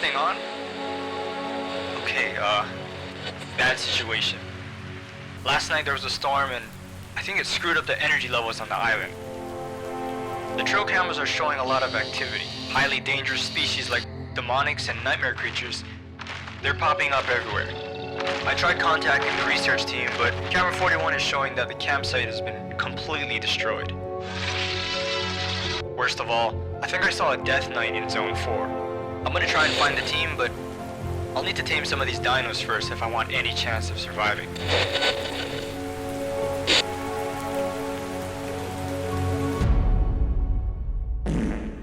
thing on? Okay, bad situation. Last night there was a storm and I think it screwed up the energy levels on the island. The trail cameras are showing a lot of activity. Highly dangerous species like demonics and nightmare creatures, they're popping up everywhere. I tried contacting the research team, but camera 41 is showing that the campsite has been completely destroyed. Worst of all, I think I saw a death knight in zone 4. I'm gonna try and find the team, but I'll need to tame some of these dinos first if I want any chance of surviving.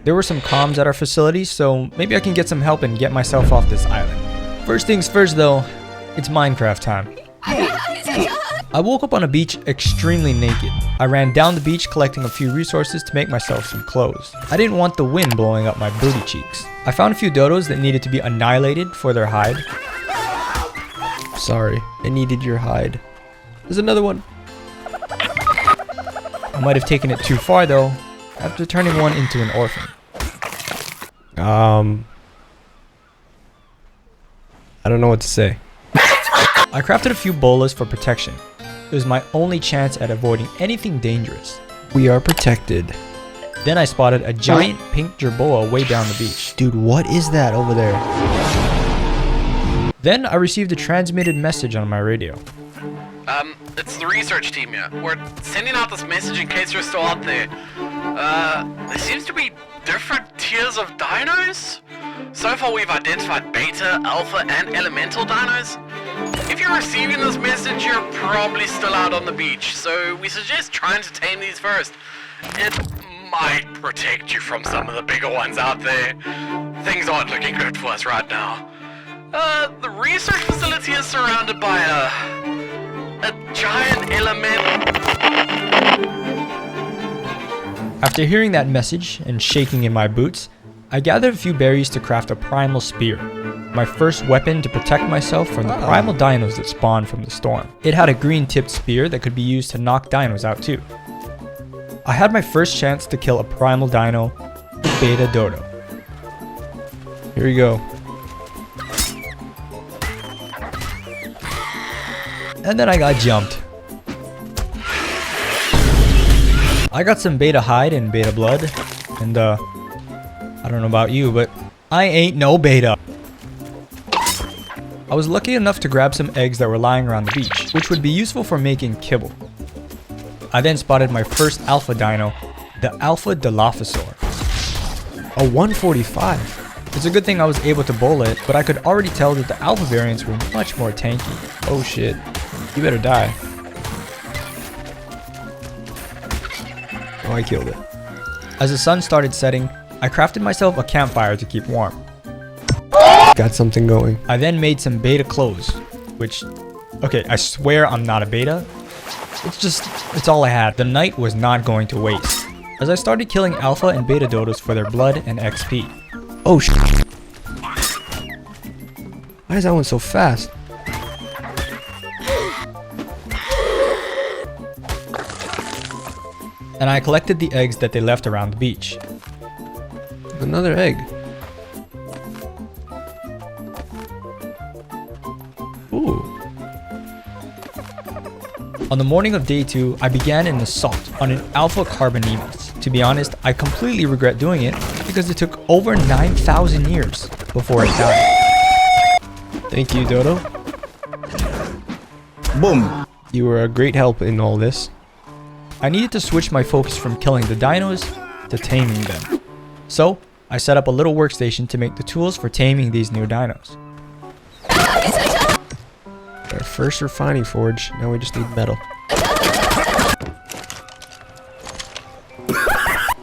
There were some comms at our facility, so maybe I can get some help and get myself off this island. First things first though, it's Minecraft time. I woke up on a beach extremely naked. I ran down the beach collecting a few resources to make myself some clothes. I didn't want the wind blowing up my booty cheeks. I found a few dodos that needed to be annihilated for their hide. Sorry, I needed your hide. There's another one. I might have taken it too far though, after turning one into an orphan. I don't know what to say. I crafted a few bolas for protection. It was my only chance at avoiding anything dangerous. We are protected. Then I spotted a giant pink jerboa way down the beach. Dude, what is that over there? Then I received a transmitted message on my radio. It's the research team here. We're sending out this message in case you're still out there. There seems to be different tiers of dinos. So far we've identified beta, alpha, and elemental dinos. If you're receiving this message, you're probably still out on the beach, so we suggest trying to tame these first. It might protect you from some of the bigger ones out there. Things aren't looking good for us right now. The research facility is surrounded by a giant element. After hearing that message and shaking in my boots, I gathered a few berries to craft a primal spear, my first weapon to protect myself from the primal dinos that spawned from the storm. It had a green-tipped spear that could be used to knock dinos out too. I had my first chance to kill a primal dino with beta dodo. Here we go. And then I got jumped. I got some beta hide and beta blood, and I don't know about you, but I ain't no beta. I was lucky enough to grab some eggs that were lying around the beach, which would be useful for making kibble. I then spotted my first alpha dino, the alpha dilophosaur. A 145. It's a good thing I was able to bowl it, but I could already tell that the alpha variants were much more tanky. Oh shit. You better die. Oh, I killed it. As the sun started setting, I crafted myself a campfire to keep warm. Got something going. I then made some beta clothes, which, okay, I swear I'm not a beta. It's all I had. The night was not going to waste, as I started killing alpha and beta dodos for their blood and XP. Oh shit. Why is that one so fast? And I collected the eggs that they left around the beach. Another egg. Ooh. On the morning of day 2, I began an assault on an alpha carbonemus. To be honest, I completely regret doing it because it took over 9,000 years before it died. Thank you, Dodo. Boom. You were a great help in all this. I needed to switch my focus from killing the dinos to taming them. So, I set up a little workstation to make the tools for taming these new dinos. Our first refining forge. Now we just need metal.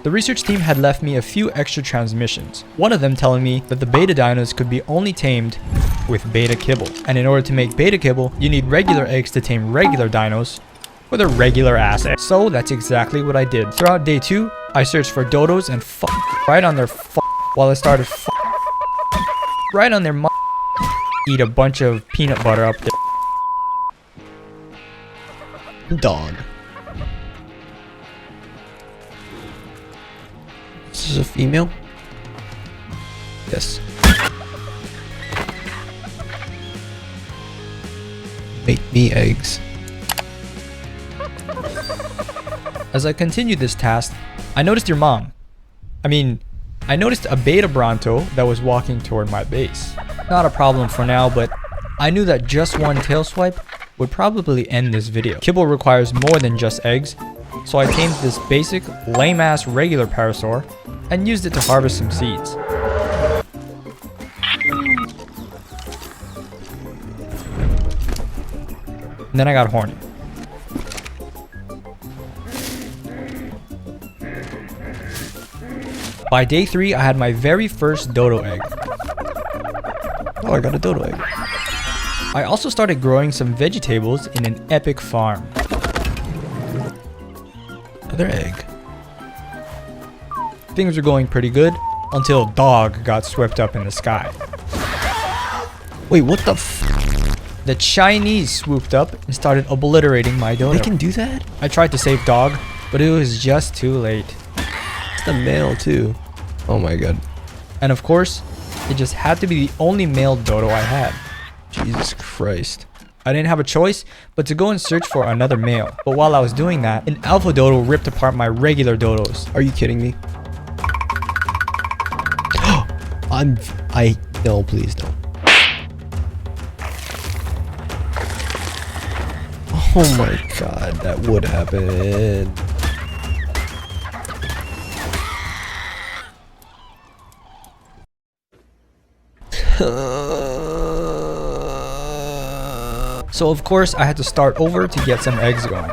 The research team had left me a few extra transmissions, one of them telling me that the beta dinos could be only tamed with beta kibble. And in order to make beta kibble, you need regular eggs to tame regular dinos with a regular ass egg. So that's exactly what I did. Throughout day 2, I searched for dodos and right on their while I started right on their eat a bunch of peanut butter up there. Dog. This is a female? Yes. Make me eggs. As I continued this task, I noticed your mom. I noticed a beta Bronto that was walking toward my base. Not a problem for now, but I knew that just one tail swipe would probably end this video. Kibble requires more than just eggs, so I tamed this basic, lame-ass regular parasaur and used it to harvest some seeds. And then I got horny. By day 3, I had my very first dodo egg. Oh, I got a dodo egg. I also started growing some vegetables in an epic farm. Another egg. Things were going pretty good until dog got swept up in the sky. Wait, what the f? The Chinese swooped up and started obliterating my dodo. They can do that? I tried to save dog, but it was just too late. It's the male too. Oh my god. And of course, it just had to be the only male dodo I had. Jesus Christ. I didn't have a choice but to go and search for another male. But while I was doing that, an alpha dodo ripped apart my regular dodos. Are you kidding me? No, please don't. Oh my god, that would happen. So of course I had to start over to get some eggs going.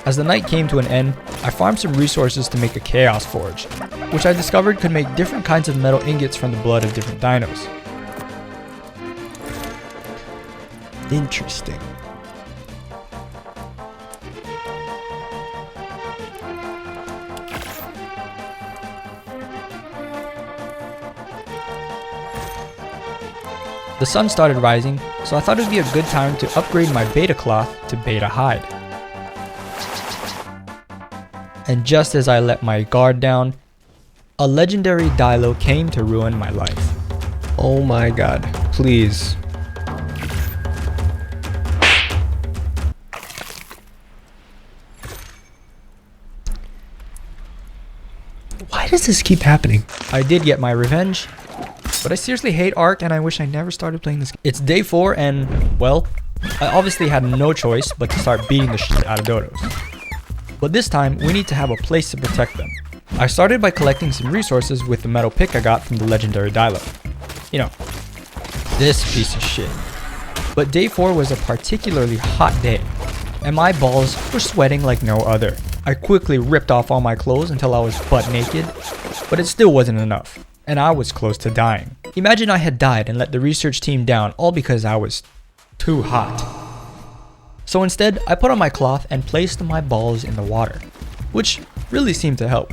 As the night came to an end, I farmed some resources to make a chaos forge, which I discovered could make different kinds of metal ingots from the blood of different dinos. Interesting. The sun started rising, so I thought it would be a good time to upgrade my beta cloth to beta hide. And just as I let my guard down, a legendary dino came to ruin my life. Oh my god. Please. Why does this keep happening? I did get my revenge, but I seriously hate Ark and I wish I never started playing this game. It's day 4 and, well, I obviously had no choice but to start beating the shit out of dodos. But this time, we need to have a place to protect them. I started by collecting some resources with the metal pick I got from the legendary dino. You know, this piece of shit. But day 4 was a particularly hot day, and my balls were sweating like no other. I quickly ripped off all my clothes until I was butt naked, but it still wasn't enough, and I was close to dying. Imagine I had died and let the research team down all because I was too hot. So instead, I put on my cloth and placed my balls in the water, which really seemed to help.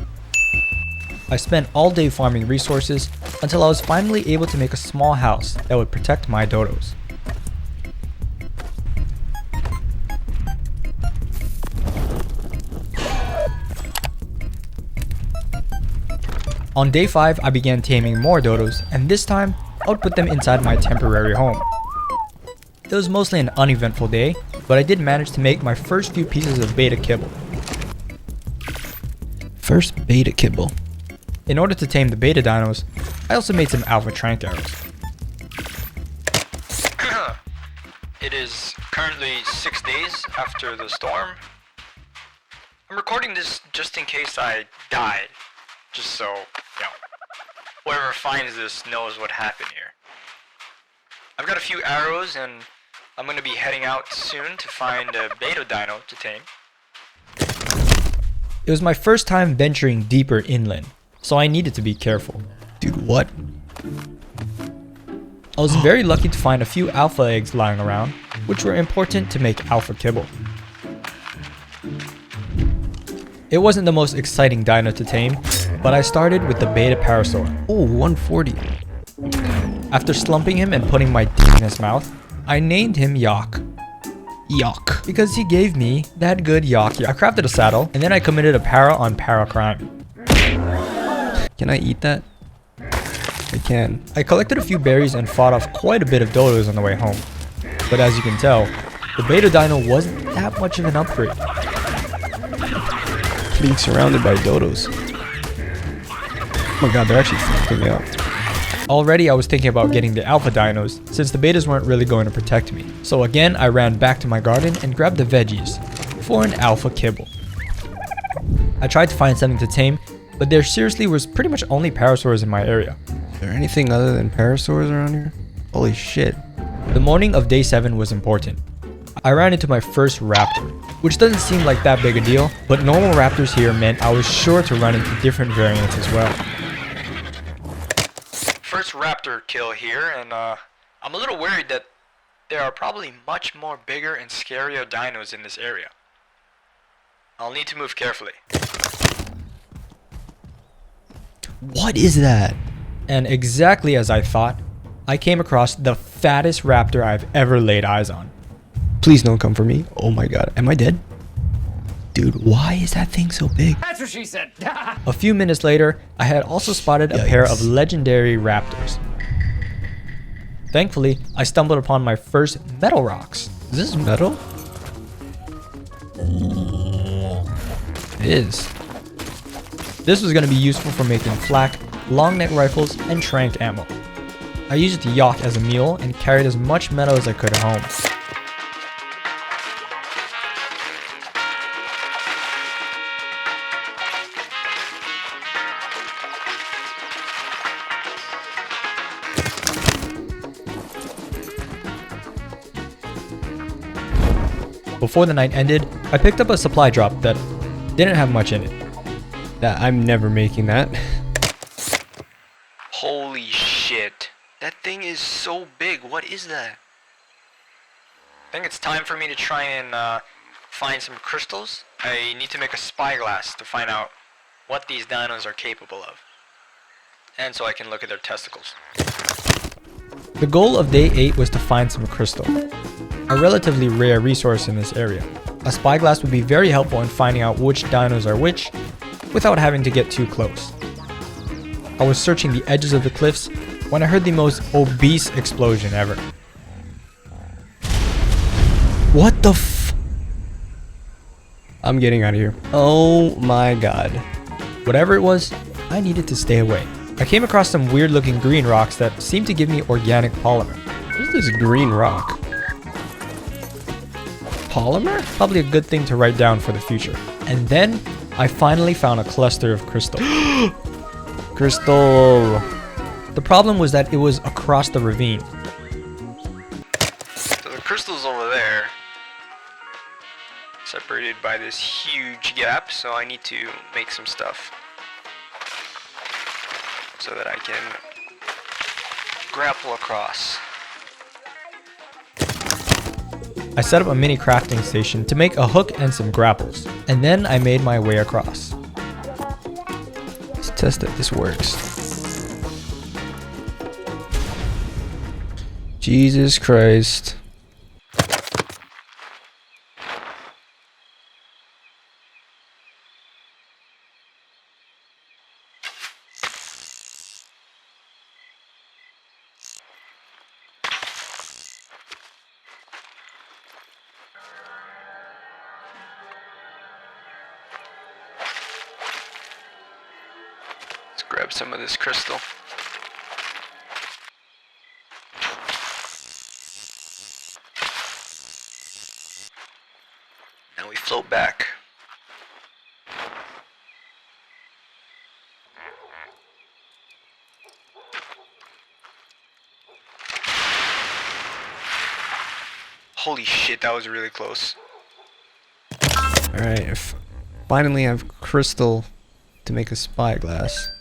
I spent all day farming resources until I was finally able to make a small house that would protect my dodos. On day 5, I began taming more dodos, and this time, I would put them inside my temporary home. It was mostly an uneventful day, but I did manage to make my first few pieces of beta kibble. First beta kibble. In order to tame the beta dinos, I also made some alpha trank arrows. It is currently 6 days after the storm. I'm recording this just in case I died, just so, whoever finds this knows what happened here. I've got a few arrows and I'm going to be heading out soon to find a beta dino to tame. It was my first time venturing deeper inland, so I needed to be careful. Dude, what? I was very lucky to find a few alpha eggs lying around, which were important to make alpha kibble. It wasn't the most exciting dino to tame, but I started with the beta parasaur. Oh, 140. After slumping him and putting my dick in his mouth, I named him Yak. Yuck. because he gave me that good yuck. I crafted a saddle, and then I committed a para on para crime. Can I eat that? I can. I collected a few berries and fought off quite a bit of dodos on the way home. But as you can tell, the beta dino wasn't that much of an upgrade. Being surrounded by dodos. Oh my god, they're actually fucking me up. Already I was thinking about getting the alpha dinos since the betas weren't really going to protect me. So again, I ran back to my garden and grabbed the veggies for an alpha kibble. I tried to find something to tame, but there seriously was pretty much only parasaurs in my area. Is there anything other than parasaurs around here? Holy shit. The morning of day 7 was important. I ran into my first raptor, which doesn't seem like that big a deal, but normal raptors here meant I was sure to run into different variants as well. First raptor kill here, and I'm a little worried that there are probably much more bigger and scarier dinos in this area. I'll need to move carefully. What is that? And exactly as I thought, I came across the fattest raptor I've ever laid eyes on. Please don't come for me. Oh my god. Am I dead? Dude, why is that thing so big? That's what she said. A few minutes later, I had also spotted a pair of legendary raptors. Thankfully, I stumbled upon my first metal rocks. Is this metal? It is. This was going to be useful for making flak, long neck rifles, and trank ammo. I used the yacht as a mule and carried as much metal as I could home. Before the night ended, I picked up a supply drop that didn't have much in it. I'm never making that. Holy shit. That thing is so big. What is that? I think it's time for me to try and find some crystals. I need to make a spyglass to find out what these dinos are capable of. And so I can look at their testicles. The goal of day 8 was to find some crystal, a relatively rare resource in this area. A spyglass would be very helpful in finding out which dinos are which without having to get too close. I was searching the edges of the cliffs when I heard the most obese explosion ever. What the f... I'm getting out of here. Oh my god. Whatever it was, I needed to stay away. I came across some weird looking green rocks that seemed to give me organic polymer. What is this green rock? Polymer? Probably a good thing to write down for the future. And then I finally found a cluster of crystal. Crystal. The problem was that it was across the ravine. So the crystal's over there, separated by this huge gap, so I need to make some stuff so that I can grapple across. I set up a mini crafting station to make a hook and some grapples, and then I made my way across. Let's test that this works. Jesus Christ. Let's grab some of this crystal. Now we float back. Holy shit, that was really close. Alright, finally I have crystal to make a spyglass.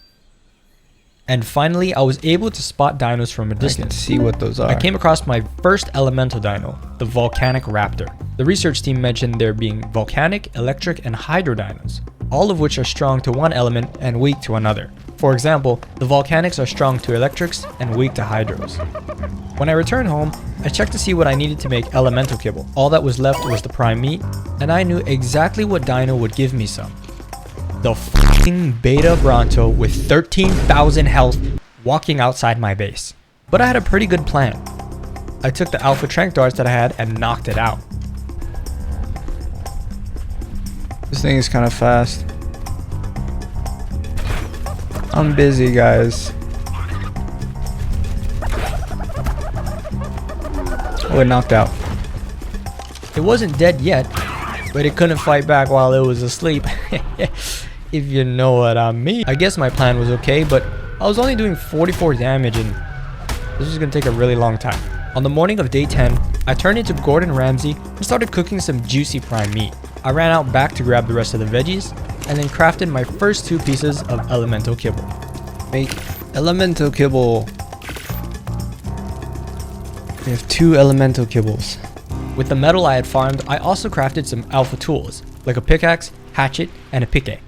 And finally, I was able to spot dinos from a I can distance. see what those are. I came across my first elemental dino, the volcanic raptor. The research team mentioned there being volcanic, electric, and hydro dinos, all of which are strong to one element and weak to another. For example, the volcanics are strong to electrics and weak to hydros. When I returned home, I checked to see what I needed to make elemental kibble. All that was left was the prime meat, and I knew exactly what dino would give me some. The f***ing beta bronto with 13,000 health walking outside my base. But I had a pretty good plan. I took the alpha trank darts that I had and knocked it out. This thing is kind of fast. I'm busy, guys. Oh, it knocked out. It wasn't dead yet, but it couldn't fight back while it was asleep. If you know what I mean. I guess my plan was okay, but I was only doing 44 damage and this was gonna take a really long time. On the morning of day 10, I turned into Gordon Ramsay and started cooking some juicy prime meat. I ran out back to grab the rest of the veggies and then crafted my first 2 pieces of elemental kibble. Make elemental kibble. We have 2 elemental kibbles. With the metal I had farmed, I also crafted some alpha tools, like a pickaxe, hatchet, and a pickaxe.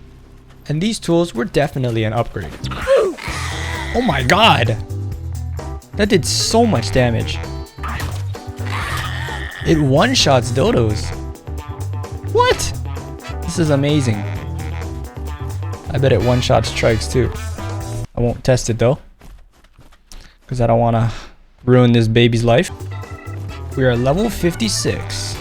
And these tools were definitely an upgrade. Oh my god! That did so much damage. It one-shots dodos. What? This is amazing. I bet it one-shots strikes too. I won't test it though, because I don't want to ruin this baby's life. We are level 56.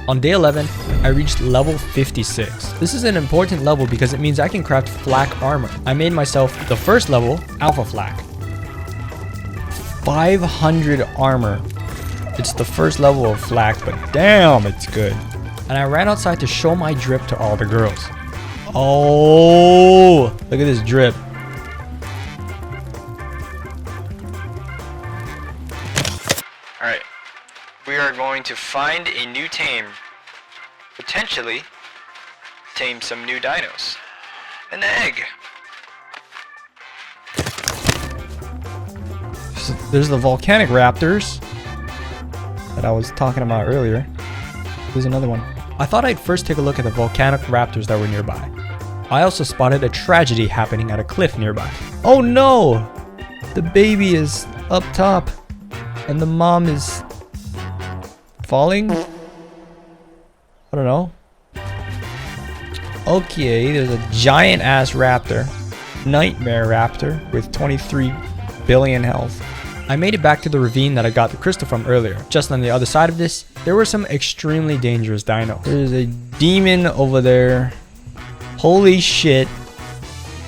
On day 11, I reached level 56. This is an important level because it means I can craft flak armor. I made myself the first level, alpha flak. 500 armor. It's the first level of flak, but damn, it's good. And I ran outside to show my drip to all the girls. Oh, look at this drip. Alright. We are going to find a new tame. Potentially tame some new dinos. An egg. There's the volcanic raptors that I was talking about earlier. There's another one. I thought I'd first take a look at the volcanic raptors that were nearby. I also spotted a tragedy happening at a cliff nearby. Oh no! The baby is up top and the mom is falling? I don't know. Okay, there's a giant ass raptor. Nightmare raptor with 23 billion health. I made it back to the ravine that I got the crystal from earlier. Just on the other side of this, there were some extremely dangerous dinos. There's a demon over there. Holy shit.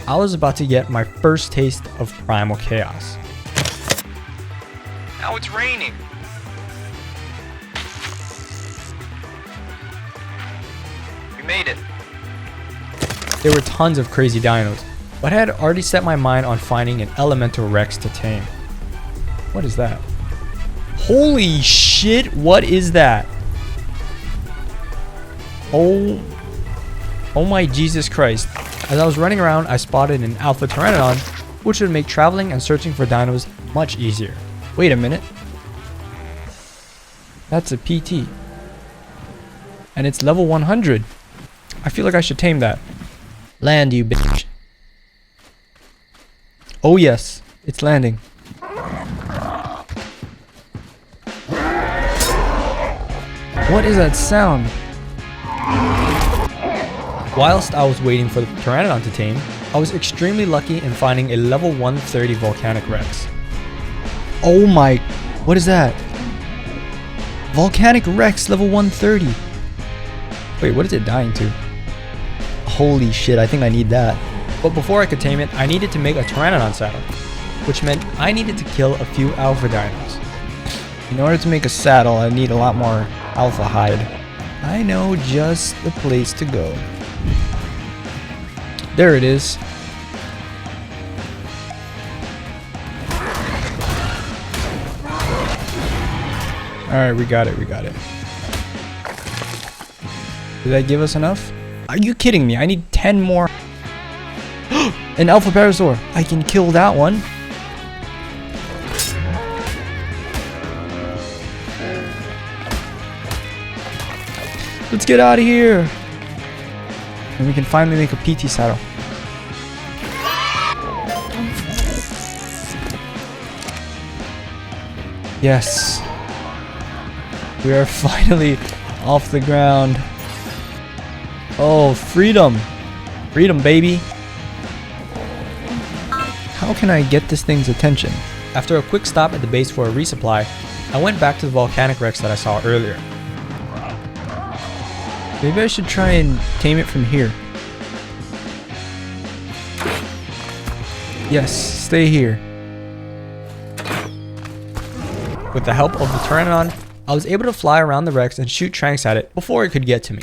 I was about to get my first taste of primal chaos. Now it's raining. We made it. There were tons of crazy dinos, but I had already set my mind on finding an elemental rex to tame. What is that? Holy shit, what is that? Oh my Jesus Christ. As I was running around, I spotted an alpha pteranodon, which would make traveling and searching for dinos much easier. Wait a minute. That's a PT. And it's level 100. I feel like I should tame that. Land, you bitch. Oh yes, it's landing. What is that sound? Whilst I was waiting for the pteranodon to tame, I was extremely lucky in finding a level 130 volcanic rex. Oh my, what is that? Volcanic rex level 130. Wait, what is it dying to? Holy shit, I think I need that. But before I could tame it, I needed to make a pteranodon saddle, which meant I needed to kill a few alpha dinos. In order to make a saddle, I need a lot more alpha hide. I know just the place to go. There it is. Alright, we got it, we got it. Did that give us enough? Are you kidding me? I need 10 more. An alpha parasaur. I can kill that one. Let's get out of here. And we can finally make a PT saddle. Yes. We are finally off the ground. Oh, freedom. Freedom, baby. How can I get this thing's attention? After a quick stop at the base for a resupply, I went back to the volcanic wrecks that I saw earlier. Maybe I should try and tame it from here. Yes, stay here. With the help of the Pteranodon, I was able to fly around the wrecks and shoot tranks at it before it could get to me.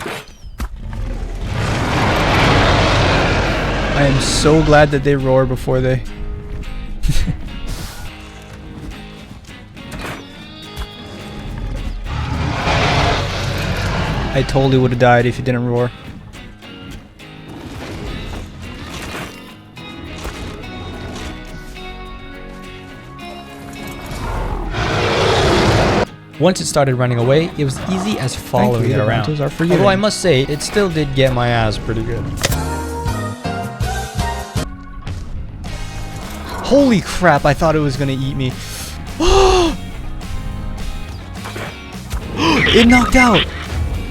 I am so glad that they roar before they... I totally would have died if he didn't roar. Once it started running away, it was easy as following it around. Although I must say, it still did get my ass pretty good. Holy crap, I thought it was gonna eat me. It knocked out!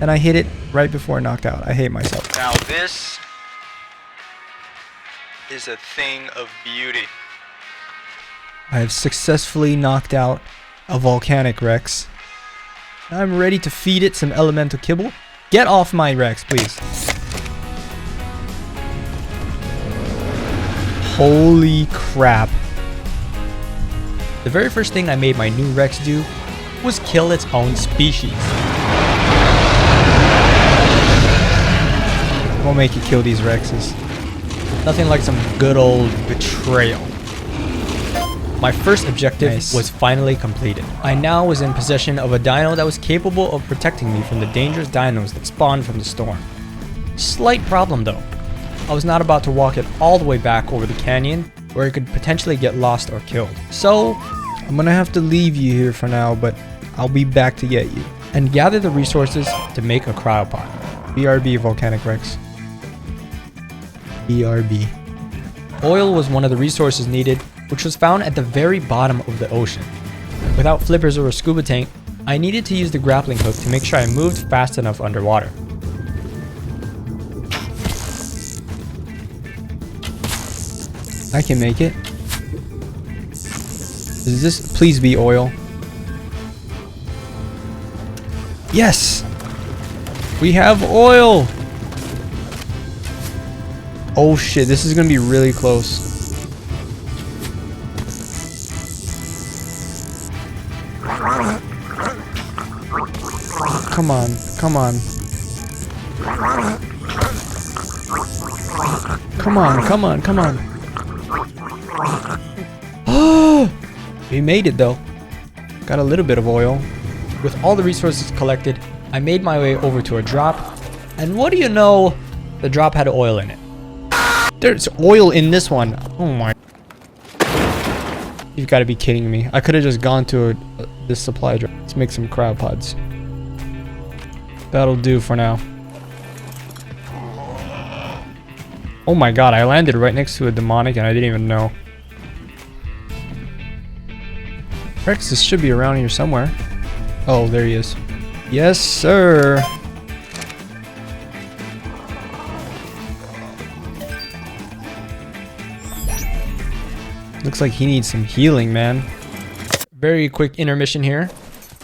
And I hit it right before it knocked out. I hate myself. Now this is a thing of beauty. I have successfully knocked out a volcanic Rex. I'm ready to feed it some elemental kibble. Get off my Rex, please. Holy crap. The very first thing I made my new Rex do was kill its own species. We'll make it kill these Rexes. Nothing like some good old betrayal. My first objective was finally completed. I now was in possession of a dino that was capable of protecting me from the dangerous dinos that spawned from the storm. Slight problem though. I was not about to walk it all the way back over the canyon where it could potentially get lost or killed. So, I'm gonna have to leave you here for now, but I'll be back to get you. And gather the resources to make a cryopod. BRB, Volcanic Rex. BRB. Oil was one of the resources needed, which was found at the very bottom of the ocean. Without flippers or a scuba tank, I needed to use the grappling hook to make sure I moved fast enough underwater. I can make it. Does this please be oil? Yes! We have oil! Oh shit, this is gonna be really close. Come on, come on. Come on, come on, come on. Oh! We made it though. Got a little bit of oil. With all the resources collected, I made my way over to a drop. And what do you know? The drop had oil in it. There's oil in this one. Oh my. You've got to be kidding me. I could have just gone to this supply drop. Let's make some cryopods. That'll do for now. Oh my god, I landed right next to a demonic and I didn't even know. Rex, this should be around here somewhere. Oh, there he is. Yes, sir. Looks like he needs some healing, man. Very quick intermission here.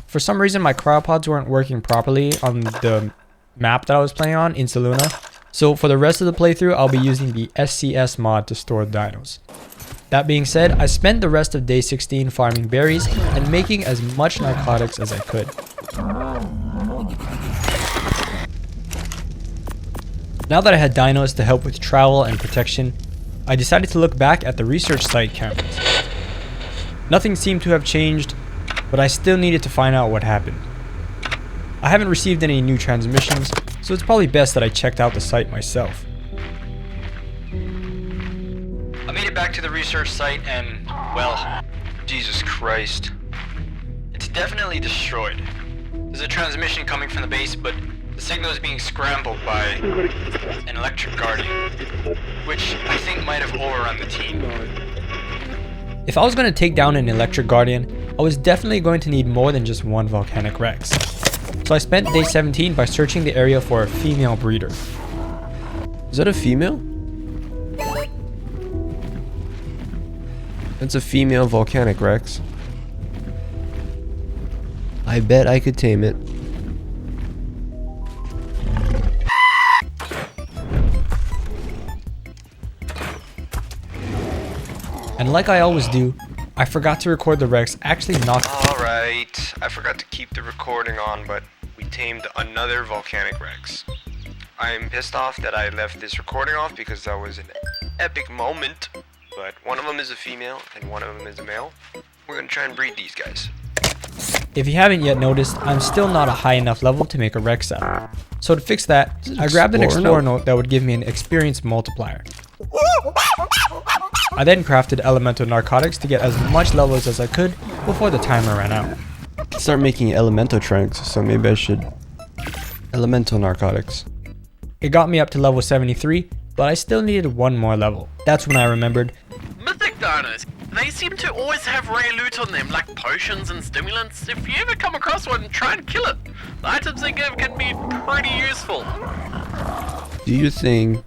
For some reason, my cryopods weren't working properly on the map that I was playing on, Insaluna. So for the rest of the playthrough, I'll be using the SCS mod to store the dinos. That being said, I spent the rest of day 16 farming berries and making as much narcotics as I could. Now that I had dinos to help with travel and protection, I decided to look back at the research site cameras. Nothing seemed to have changed, but I still needed to find out what happened. I haven't received any new transmissions, so it's probably best that I checked out the site myself. I made it back to the research site and, well, Jesus Christ. It's definitely destroyed. There's a transmission coming from the base, but the signal is being scrambled by an electric guardian, which I think might have overrun the team. If I was going to take down an electric guardian, I was definitely going to need more than just one volcanic Rex. So I spent day 17 by searching the area for a female breeder. Is that a female? It's a female volcanic Rex. I bet I could tame it. And like I always do, I forgot to record the Rex actually knocked. Alright, I forgot to keep the recording on, but we tamed another volcanic Rex. I am pissed off that I left this recording off because that was an epic moment. But one of them is a female and one of them is a male. We're gonna try and breed these guys. If you haven't yet noticed, I'm still not a high enough level to make a Rex saddle. So to fix that, I grabbed an Explorer note that would give me an experience multiplier. I then crafted elemental narcotics to get as much levels as I could before the timer ran out. Start making elemental trunks, so maybe I should... Elemental narcotics. It got me up to level 73, but I still needed one more level. That's when I remembered Mythic dinos. They seem to always have rare loot on them, like potions and stimulants. If you ever come across one, try and kill it. The items they give can be pretty useful. Do your thing.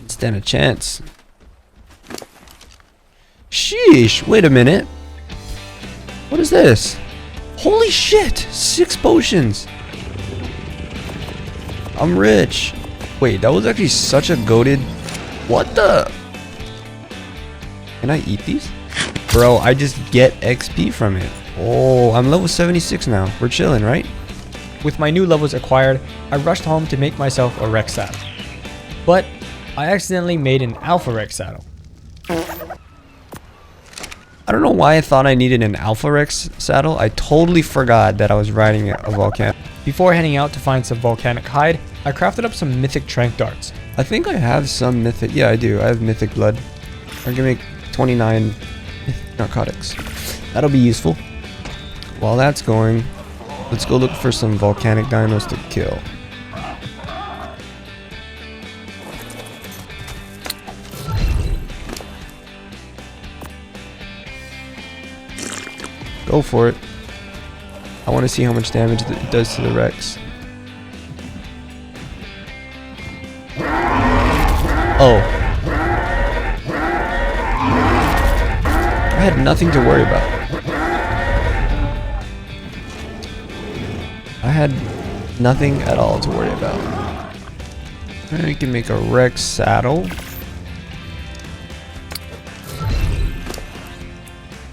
Stand a chance. Sheesh, wait a minute. What is this? Holy shit, 6 potions. I'm rich. Wait, that was actually such a goated. What the? Can I eat these? Bro, I just get XP from it. Oh, I'm level 76 now. We're chilling, right? with my new levels acquired, I rushed home to make myself a Rex saddle. But I accidentally made an Alpha Rex saddle. I don't know why I thought I needed an Alpha Rex saddle. I totally forgot that I was riding a volcanic. Before heading out to find some volcanic hide, I crafted up some mythic trank darts. I think I have some mythic. Yeah, I do. I have mythic blood. I can make 29 narcotics. That'll be useful. While that's going, let's go look for some volcanic dinos to kill. Go for it. I want to see how much damage it does to the Rex. Oh. I had nothing to worry about. I had nothing at all to worry about. And we can make a Rex saddle.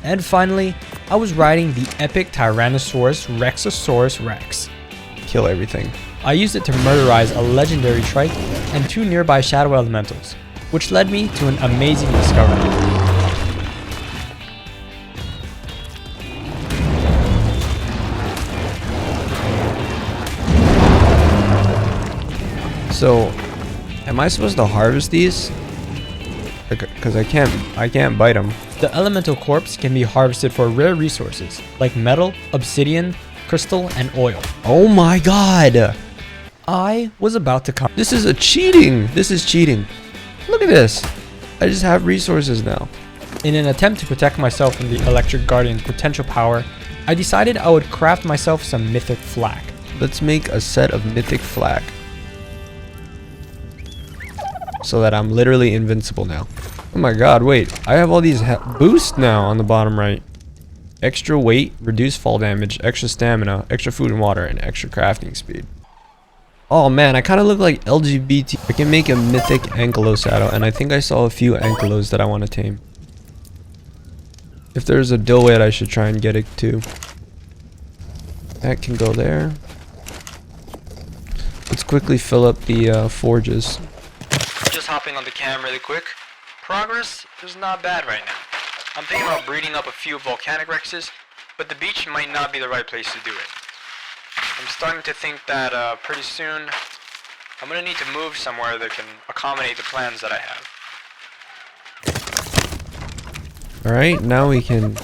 And finally, I was riding the epic Tyrannosaurus Rexosaurus Rex. Kill everything. I used it to murderize a legendary trike and 2 nearby shadow elementals, which led me to an amazing discovery. So, am I supposed to harvest these? Because I can't bite them. The elemental corpse can be harvested for rare resources like metal, obsidian, crystal, and oil. Oh my god! I was about to come. This is a cheating! This is cheating. Look at this. I just have resources now. In an attempt to protect myself from the Electric Guardian's potential power, I decided I would craft myself some mythic flak. Let's make a set of mythic flak. So that I'm literally invincible now. Oh my god, wait. I have all these boosts now on the bottom right. Extra weight, reduced fall damage, extra stamina, extra food and water, and extra crafting speed. Oh man, I kind of look like LGBT. I can make a mythic ankylo saddle, and I think I saw a few ankylos that I want to tame. If there's a doed, I should try and get it too. That can go there. Let's quickly fill up the forges. Just hopping on the cam really quick. Progress is not bad right now. I'm thinking about breeding up a few volcanic Rexes, but the beach might not be the right place to do it. I'm starting to think that pretty soon I'm gonna need to move somewhere that can accommodate the plans that I have. Alright, now we can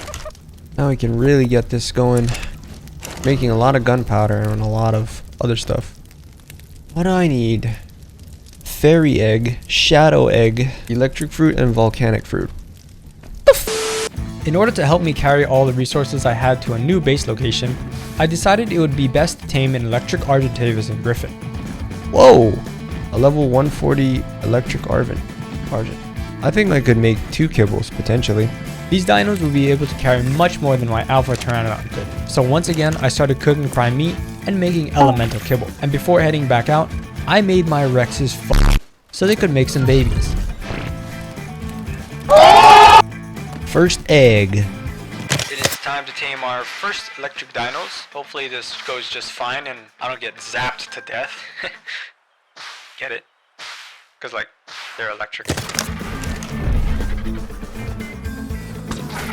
really get this going. Making a lot of gunpowder and a lot of other stuff. What do I need? fairy egg, shadow egg, electric fruit, and volcanic fruit. In order to help me carry all the resources I had to a new base location, I decided it would be best to tame an electric Argentavis griffin. Whoa! A level 140 electric Argent. I think I could make 2 kibbles, potentially. These dinos will be able to carry much more than my Alpha Pteranodon could. So once again, I started cooking prime meat and making elemental kibble. And before heading back out, I made my Rexes so they could make some babies. First egg. It is time to tame our first electric dinos. Hopefully this goes just fine and I don't get zapped to death. Get it? Because like, they're electric.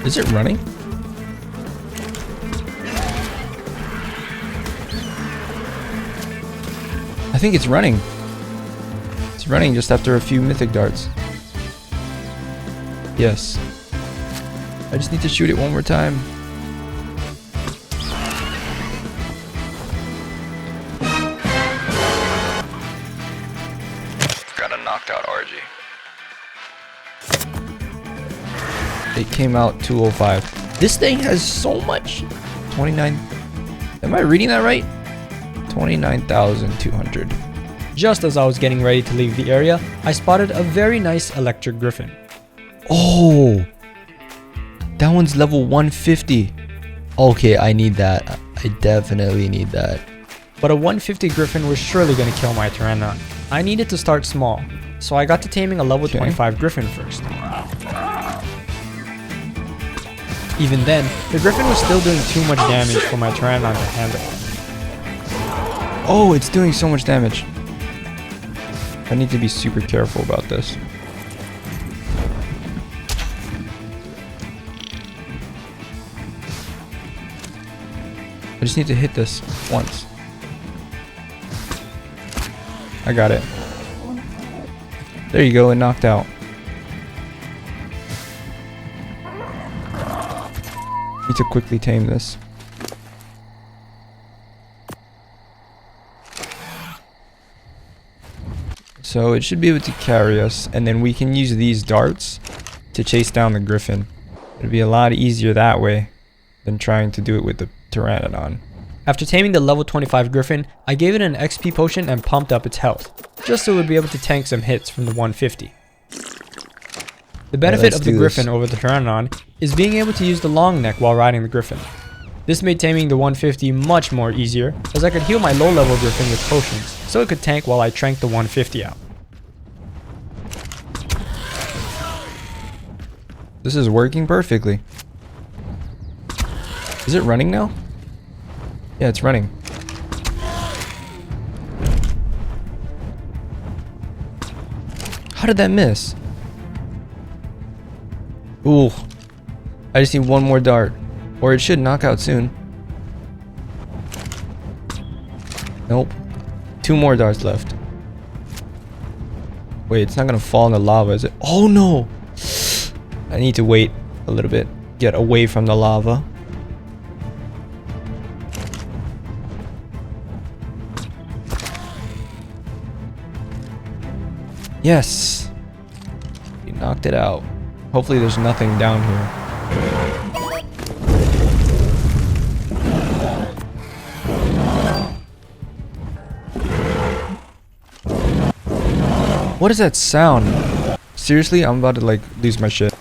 Is it running? I think it's running. It's running just after a few mythic darts. Yes. I just need to shoot it one more time. Got a knocked out RG. It came out 205. This thing has so much. 29. Am I reading that right? 29,200. Just as I was getting ready to leave the area, I spotted a very nice electric griffin. Oh! That one's level 150. Okay, I need that. I definitely need that. But a 150 griffin was surely going to kill my Pteranodon. I needed to start small, so I got to taming a level 25 griffin first. Even then, the griffin was still doing too much damage for my Pteranodon to handle. Oh, it's doing so much damage. I need to be super careful about this. I just need to hit this once. I got it. There you go, it knocked out. Need to quickly tame this. So it should be able to carry us, and then we can use these darts to chase down the griffin. It'd be a lot easier that way than trying to do it with the Pteranodon. After taming the level 25 griffin, I gave it an XP potion and pumped up its health, just so it would be able to tank some hits from the 150. The benefit of the griffin over the Pteranodon is being able to use the long neck while riding the griffin. This made taming the 150 much more easier, as I could heal my low level griffin with potions, so it could tank while I tranked the 150 out. This is working perfectly. Is it running now? Yeah, it's running. How did that miss? Ooh. I just need one more dart. Or it should knock out soon. Nope. 2 more darts left. Wait, it's not gonna fall in the lava, is it? Oh no! I need to wait a little bit. Get away from the lava. Yes! We knocked it out. Hopefully there's nothing down here. What is that sound? Seriously, I'm about to like lose my shit.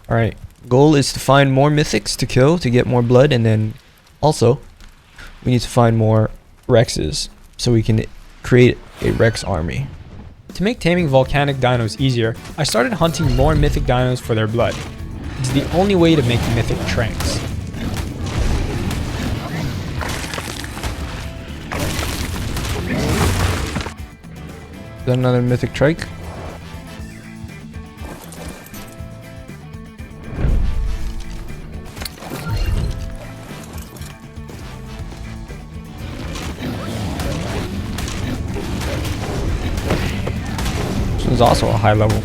Alright, goal is to find more mythics to kill to get more blood, and then also we need to find more Rexes so we can create a Rex army. To make taming volcanic dinos easier, I started hunting more mythic dinos for their blood. It's the only way to make mythic tranks. Is that another mythic trike? This one's also a high level.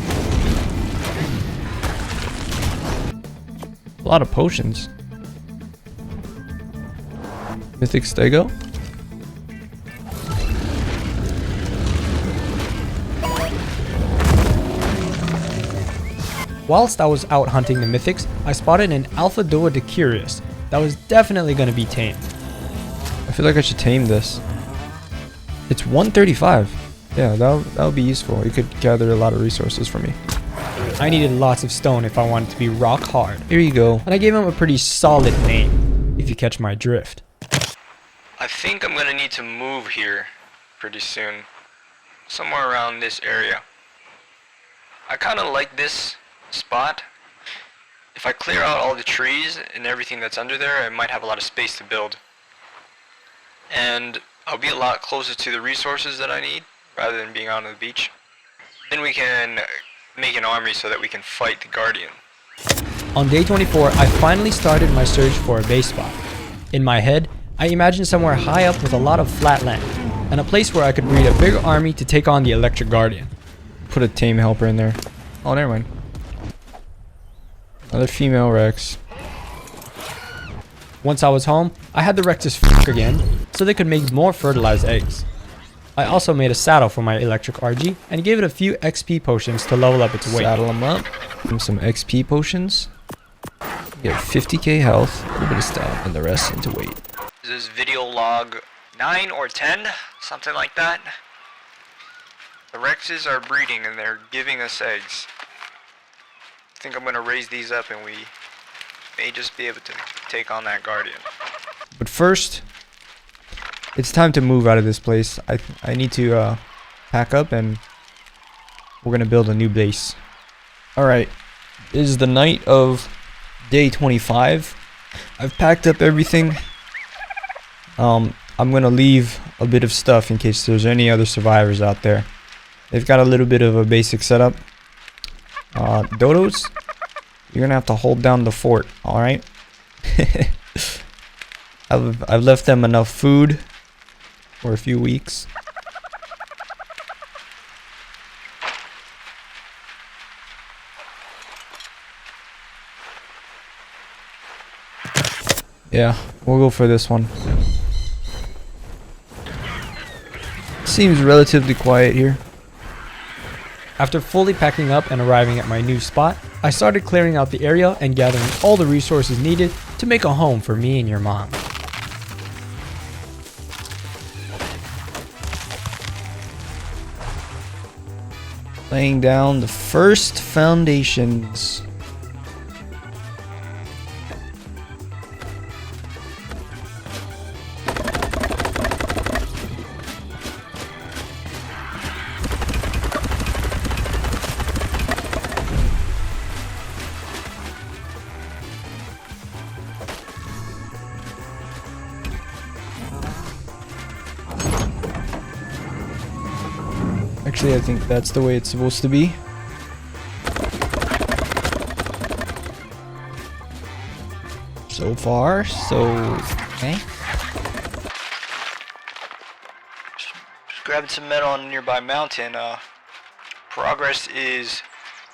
A lot of potions. Mythic stego? Whilst I was out hunting the mythics, I spotted an alpha dodo that was definitely going to be tamed. I feel like I should tame this. It's 135. Yeah, that would be useful. You could gather a lot of resources for me. I needed lots of stone if I wanted to be rock hard. Here you go. And I gave him a pretty solid name, if you catch my drift. I think I'm gonna need to move here pretty soon. Somewhere around this area. I kinda like this spot. If I clear out all the trees and everything that's under there, I might have a lot of space to build. And I'll be a lot closer to the resources that I need, rather than being out on the beach. Then we can make an army so that we can fight the Guardian. On day 24, I finally started my search for a base spot. In my head, I imagined somewhere high up with a lot of flat land, and a place where I could breed a bigger army to take on the Electric Guardian. Put a tame helper in there. Oh, never mind. Another female Rex. Once I was home, I had the Rexes f*** again, so they could make more fertilized eggs. I also made a saddle for my electric RG and gave it a few XP potions to level up its weight. Saddle them up. Give them some XP potions. Get 50k health, a little bit of stamina, and the rest into weight. Is this video log 9 or 10? Something like that? The Rexes are breeding and they're giving us eggs. I think I'm gonna raise these up and we may just be able to take on that Guardian. But first, it's time to move out of this place. I need to pack up and we're gonna build a new base. Alright, this is the night of day 25. I've packed up everything. I'm gonna leave a bit of stuff in case there's any other survivors out there. They've got a little bit of a basic setup. Dodos, you're gonna have to hold down the fort, alright? I've left them enough food for a few weeks. Yeah, we'll go for this one. Seems relatively quiet here. After fully packing up and arriving at my new spot, I started clearing out the area and gathering all the resources needed to make a home for me and your mom. Laying down the first foundations. Actually, I think that's the way it's supposed to be. So far, so okay. Just grabbing some metal on a nearby mountain. Progress is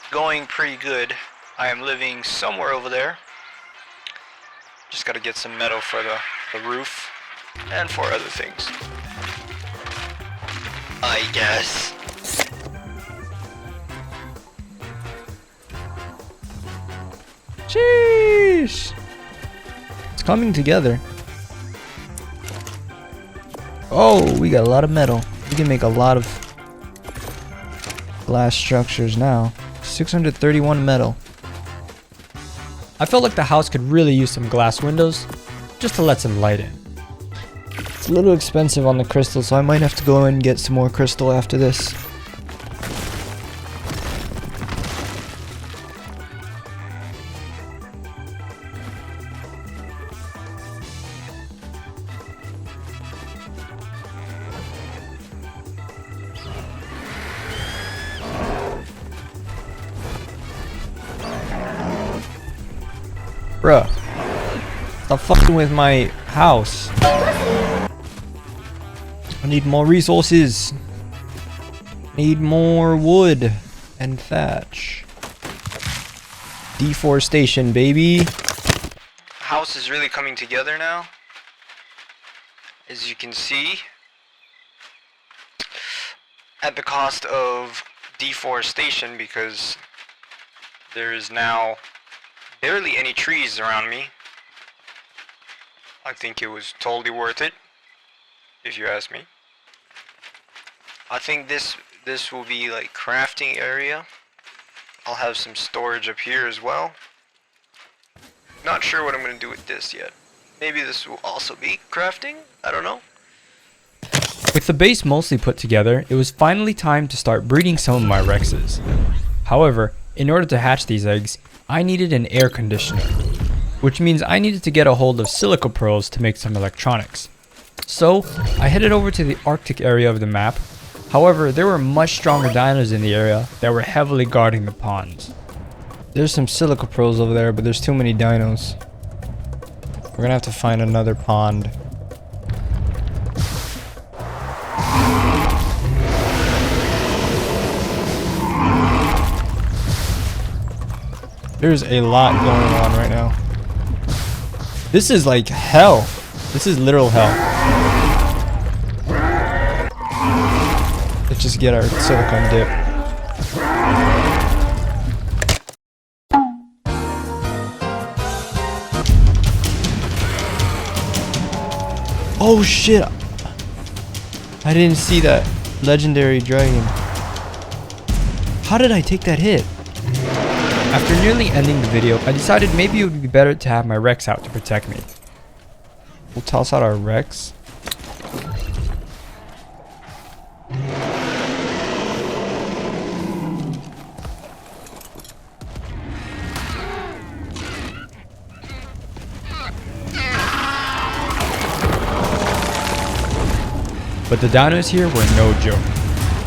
going pretty good. I am living somewhere over there. Just gotta get some metal for the roof and for other things, I guess. Sheesh. It's coming together. Oh, we got a lot of metal. We can make a lot of glass structures now. 631 metal. I felt like the house could really use some glass windows, just to let some light in. It's a little expensive on the crystal, so I might have to go and get some more crystal after this. Bruh, stop fucking with my house. I need more resources. Need more wood and thatch. Deforestation, baby. House is really coming together now, as you can see, at the cost of deforestation, because There is now barely any trees around me. I think it was totally worth it, if you ask me. I think this will be like crafting area. I'll have some storage up here as well. Not sure what I'm going to do with this yet. Maybe this will also be crafting? I don't know. With the base mostly put together, it was finally time to start breeding some of my Rexes. However, in order to hatch these eggs, I needed an air conditioner, which means I needed to get a hold of silica pearls to make some electronics. So, I headed over to the Arctic area of the map. However, there were much stronger dinos in the area that were heavily guarding the ponds. There's some silica pearls over there, but there's too many dinos. We're gonna have to find another pond. There's a lot going on right now. This is like hell. This is literal hell. Let's just get our silicon dip. Oh shit! I didn't see that legendary dragon. How did I take that hit? After nearly ending the video, I decided maybe it would be better to have my Rex out to protect me. We'll toss out our Rex. But the dinos here were no joke.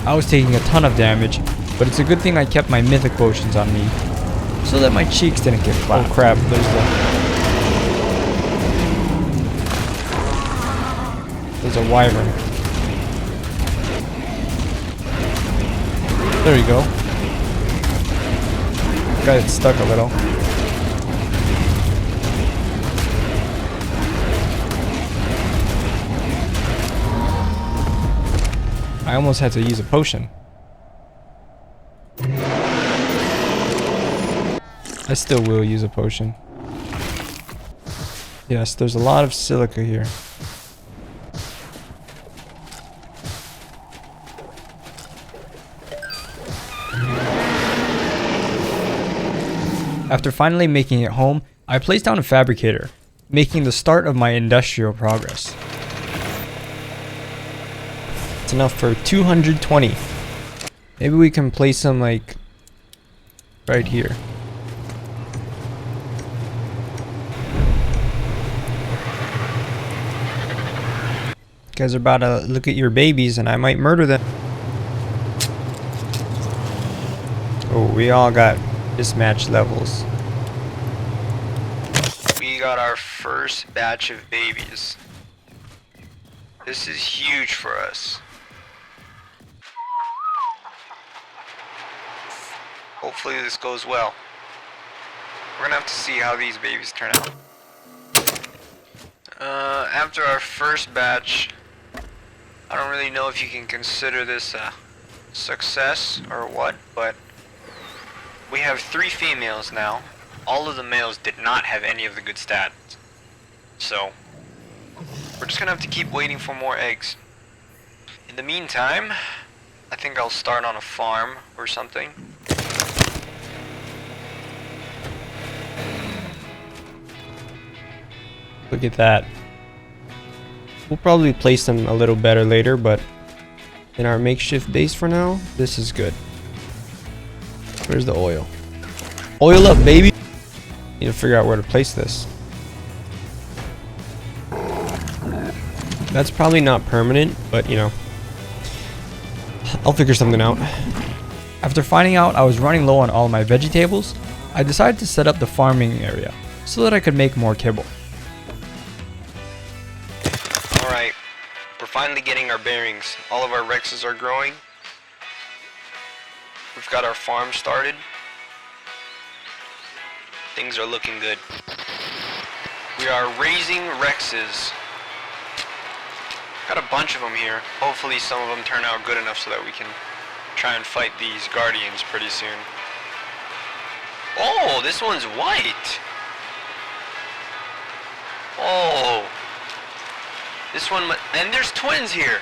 I was taking a ton of damage, but it's a good thing I kept my mythic potions on me, so that my cheeks didn't get flat. Oh crap, there's a wyvern. There you go. Got it stuck a little. I almost had to use a potion. I still will use a potion. Yes, there's a lot of silica here. After finally making it home, I placed down a fabricator, making the start of my industrial progress. It's enough for 220. Maybe we can place them like right here. You guys are about to look at your babies and I might murder them. Oh, we all got mismatched levels. We got our first batch of babies. This is huge for us. Hopefully this goes well. We're gonna have to see how these babies turn out. After our first batch, I don't really know if you can consider this a success or what, but we have 3 females now. All of the males did not have any of the good stats. So, we're just gonna have to keep waiting for more eggs. In the meantime, I think I'll start on a farm or something. Look at that. We'll probably place them a little better later, but in our makeshift base for now, this is good. Where's the oil? Oil up, baby! Need to figure out where to place this. That's probably not permanent, but you know, I'll figure something out. After finding out I was running low on all my vegetables, I decided to set up the farming area so that I could make more kibble. Alright, we're finally getting our bearings. All of our Rexes are growing. We've got our farm started. Things are looking good. We are raising Rexes. Got a bunch of them here. Hopefully some of them turn out good enough so that we can try and fight these guardians pretty soon. Oh, this one's white. Oh. This one, and there's twins here.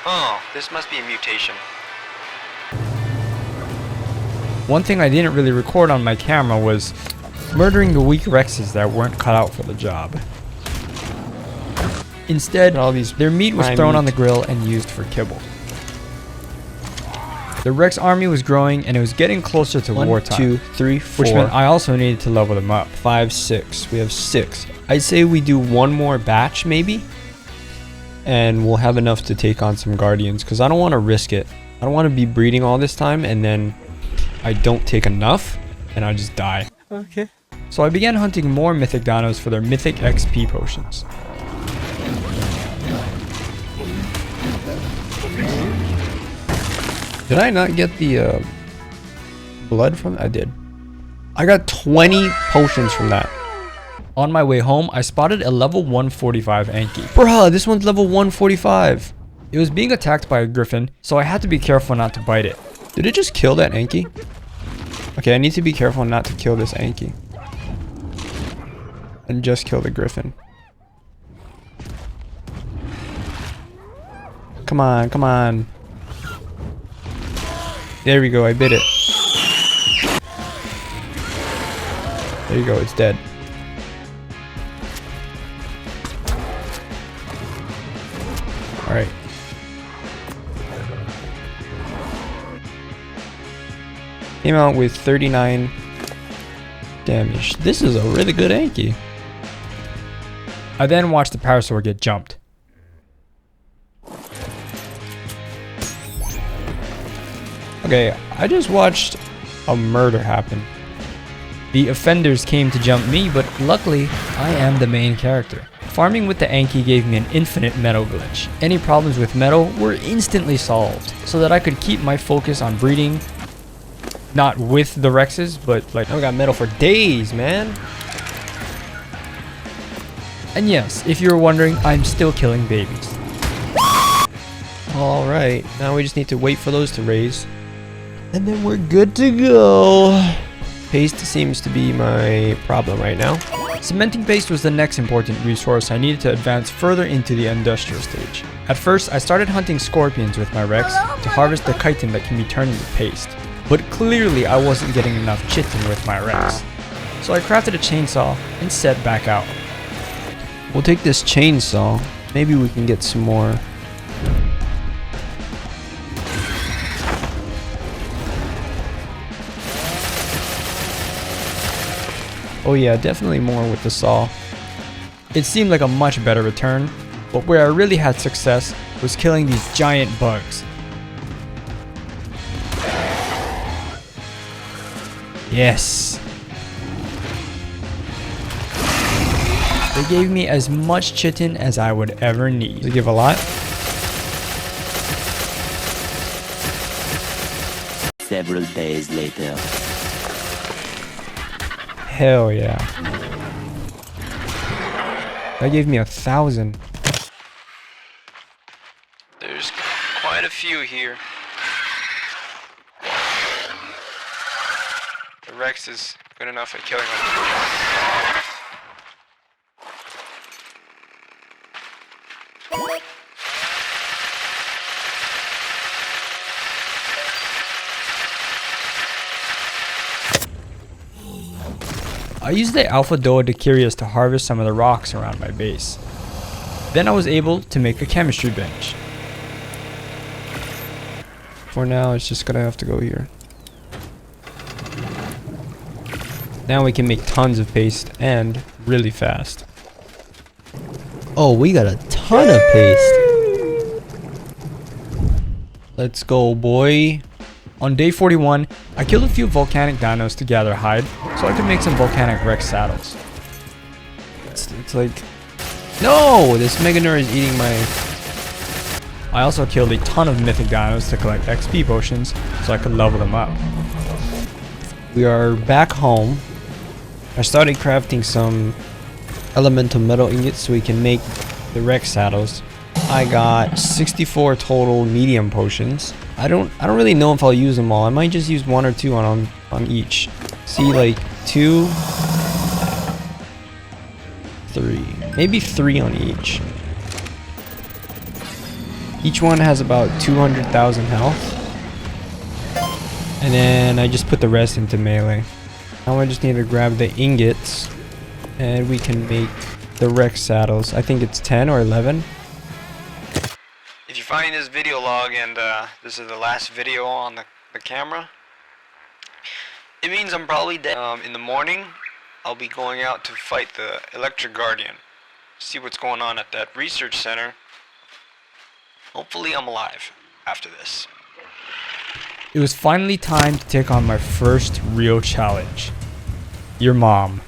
Oh, this must be a mutation. One thing I didn't really record on my camera was murdering the weak Rexes that weren't cut out for the job. Instead, their meat was thrown on the grill and used for kibble. The Rex army was growing and it was getting closer to wartime. 1, 2, 3, 4. Which meant I also needed to level them up. 5, 6. We have 6. I'd say we do one more batch maybe. And we'll have enough to take on some guardians. Because I don't want to risk it. I don't want to be breeding all this time and then I don't take enough and I just die. Okay. So I began hunting more mythic dinos for their mythic XP potions. Did I not get the blood from? I did. I got 20 potions from that. On my way home, I spotted a level 145 Anki. Bruh, this one's level 145. It was being attacked by a griffin, so I had to be careful not to bite it. Did it just kill that Anki? Okay, I need to be careful not to kill this Anki. And just kill the griffin. Come on, come on. There we go, I bit it. There you go, it's dead. Alright. Came out with 39 damage. This is a really good Anki. I then watched the parasaur get jumped. Okay, I just watched a murder happen. The offenders came to jump me, but luckily, I am the main character. Farming with the Anki gave me an infinite meadow glitch. Any problems with meadow were instantly solved, so that I could keep my focus on breeding, not with the Rexes, but like... I got meadow for days, man. And yes, if you were wondering, I'm still killing babies. Alright, now we just need to wait for those to raise. And then we're good to go. Paste seems to be my problem right now. Cementing paste was the next important resource I needed to advance further into the industrial stage. At first, I started hunting scorpions with my Rex to harvest the chitin that can be turned into paste. But clearly I wasn't getting enough chitin with my Rex. So I crafted a chainsaw and set back out. We'll take this chainsaw. Maybe we can get some more. Oh yeah, definitely more with the saw. It seemed like a much better return, but where I really had success was killing these giant bugs. Yes! They gave me as much chitin as I would ever need. Does it give a lot? Several days later. Hell yeah. That gave me 1,000. There's quite a few here. The Rex is good enough at killing them. I used the Alpha Doodicurious to harvest some of the rocks around my base. Then I was able to make a chemistry bench. For now, it's just gonna have to go here. Now we can make tons of paste and really fast. Oh, we got a ton of paste. Let's go, boy. On day 41, I killed a few volcanic dinos to gather hide, so I could make some volcanic Rex saddles. It's like... No! This Meganur is eating my... I also killed a ton of mythic dinos to collect XP potions, so I could level them up. We are back home. I started crafting some elemental metal ingots so we can make the Rex saddles. I got 64 total medium potions. I don't really know if I'll use them all. I might just use 1 or 2 on each. See, like, 2, 3. Maybe 3 on each. Each one has about 200,000 health. And then I just put the rest into melee. Now I just need to grab the ingots. And we can make the Rex saddles. I think it's 10 or 11. If you're finding this video log and this is the last video on the camera, it means I'm probably dead. In the morning, I'll be going out to fight the Electric Guardian. See what's going on at that research center. Hopefully I'm alive after this. It was finally time to take on my first real challenge. Your mom.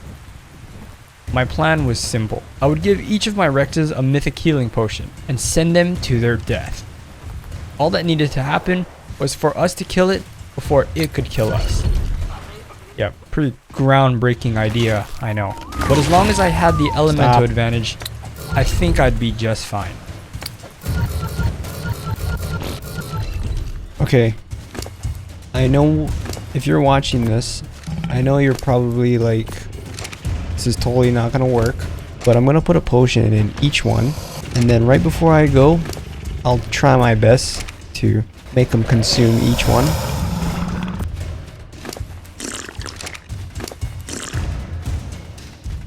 My plan was simple. I would give each of my Rexes a mythic healing potion and send them to their death. All that needed to happen was for us to kill it before it could kill us. Yeah, pretty groundbreaking idea, I know. But as long as I had the elemental advantage, I think I'd be just fine. Okay. I know if you're watching this, I know you're probably like, this is totally not gonna work, but I'm gonna put a potion in each one, and then right before I go, I'll try my best to make them consume each one.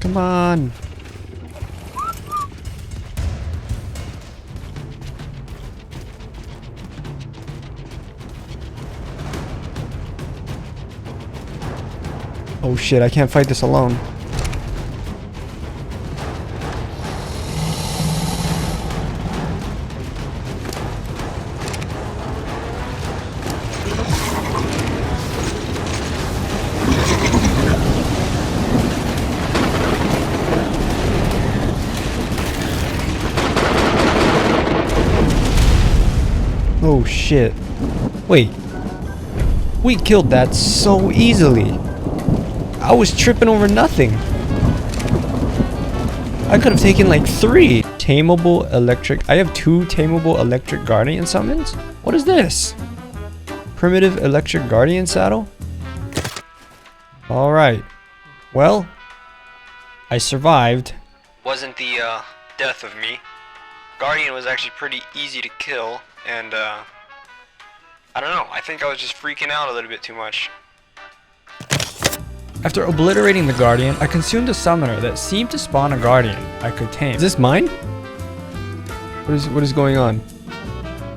Come on. Oh shit, I can't fight this alone. Oh shit. Wait. We killed that so easily. I was tripping over nothing. I could have taken like 3. Tameable electric. I have 2 tameable electric guardian summons? What is this? Primitive electric guardian saddle? Alright. Well, I survived. Wasn't the death of me. Guardian was actually pretty easy to kill, and I don't know, I think I was just freaking out a little bit too much. After obliterating the Guardian, I consumed a summoner that seemed to spawn a Guardian I could tame. Is this mine? What is going on?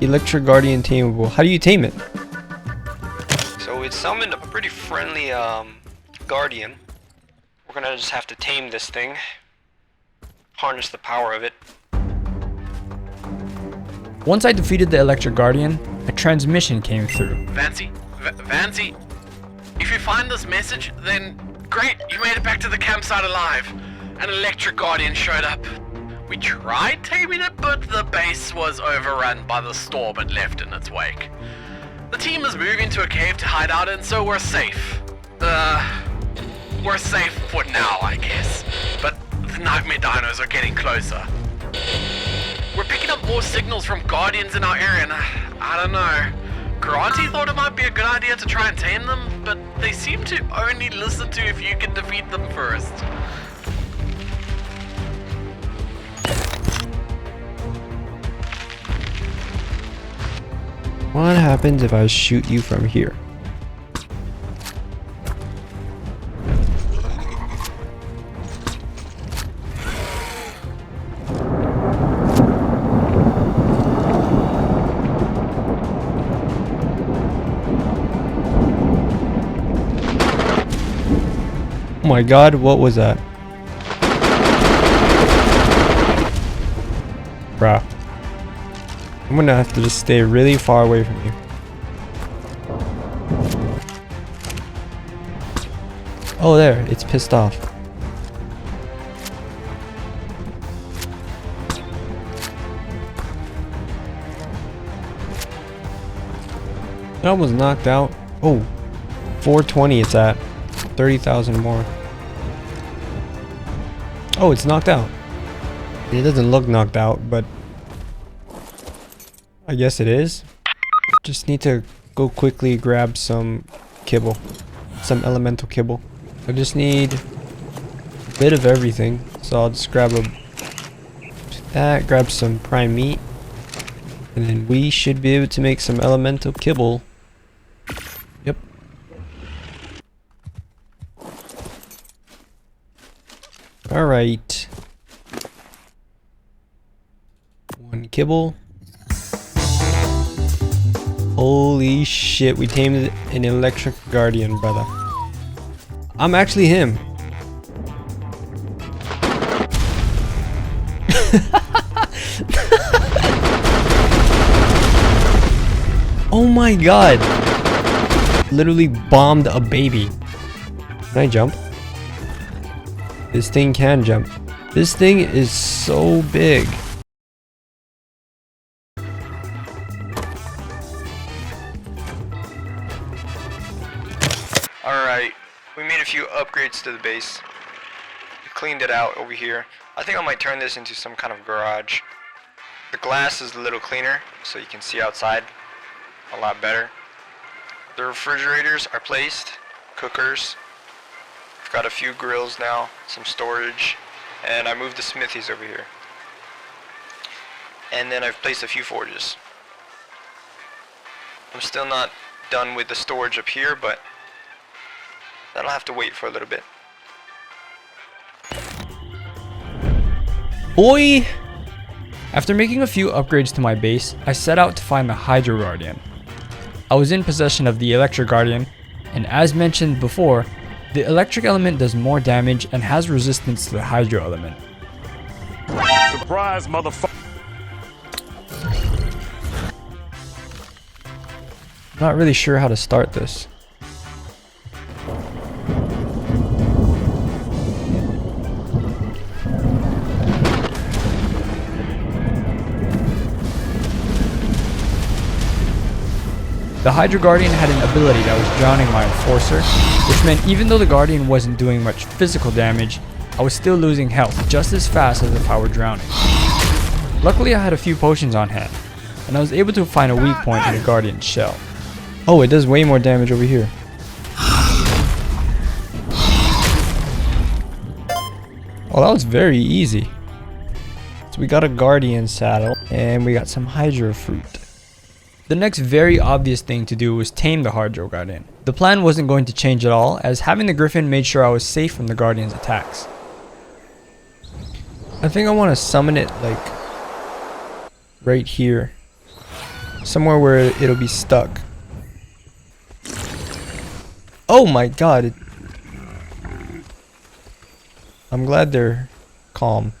Electric Guardian tameable. How do you tame it? So it summoned a pretty friendly Guardian. We're gonna just have to tame this thing. Harness the power of it. Once I defeated the Electric Guardian, a transmission came through. Vancy, Vancy, if you find this message, then great, you made it back to the campsite alive. An Electric Guardian showed up. We tried taming it, but the base was overrun by the storm and left in its wake. The team is moving to a cave to hide out in, so we're safe. We're safe for now, I guess. But the nightmare dinos are getting closer. We're picking up more signals from Guardians in our area, and I don't know. Karate thought it might be a good idea to try and tame them, but they seem to only listen to if you can defeat them first. What happens if I shoot you from here? Oh my god, what was that? Bruh. I'm gonna have to just stay really far away from you. Oh, there, it's pissed off. That was knocked out. Oh, 420 it's at. 30,000 more. Oh, it's knocked out. It doesn't look knocked out, but I guess it is. Just need to go quickly grab some kibble. Some elemental kibble. I just need a bit of everything. So I'll just grab grab some prime meat. And then we should be able to make some elemental kibble. Yep. Alright. 1 kibble. Holy shit, we tamed an electric guardian, brother. I'm actually him. Oh my god. Literally bombed a baby. Can I jump? This thing can jump. This thing is so big. Alright, we made a few upgrades to the base. We cleaned it out over here. I think I might turn this into some kind of garage. The glass is a little cleaner, so you can see outside a lot better. The refrigerators are placed, cookers. I've got a few grills now, some storage, and I moved the smithies over here. And then I've placed a few forges. I'm still not done with the storage up here, but that'll have to wait for a little bit. Boy! After making a few upgrades to my base, I set out to find the Hydro Guardian. I was in possession of the Electric Guardian, and as mentioned before, the electric element does more damage and has resistance to the Hydro element. Surprise, motherfucker. I'm not really sure how to start this. The Hydro Guardian had an ability that was drowning my Enforcer, which meant even though the Guardian wasn't doing much physical damage, I was still losing health just as fast as if I were drowning. Luckily I had a few potions on hand, and I was able to find a weak point in the Guardian's shell. Oh, it does way more damage over here. Oh, that was very easy. So we got a Guardian saddle, and we got some Hydro fruit. The next very obvious thing to do was tame the Hydro Guardian. The plan wasn't going to change at all, as having the Griffin made sure I was safe from the Guardian's attacks. I think I want to summon it like right here. Somewhere where it'll be stuck. Oh my god. I'm glad they're calm.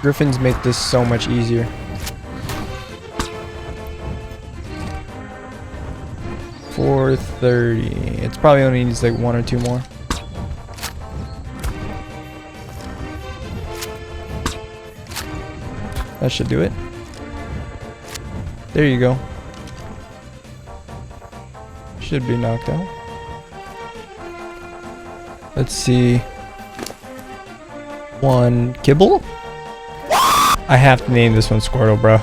Griffins make this so much easier. $430. It's probably only needs like 1 or 2 more. That should do it. There you go. Should be knocked out. Let's see. 1 kibble? I have to name this one Squirtle, bro.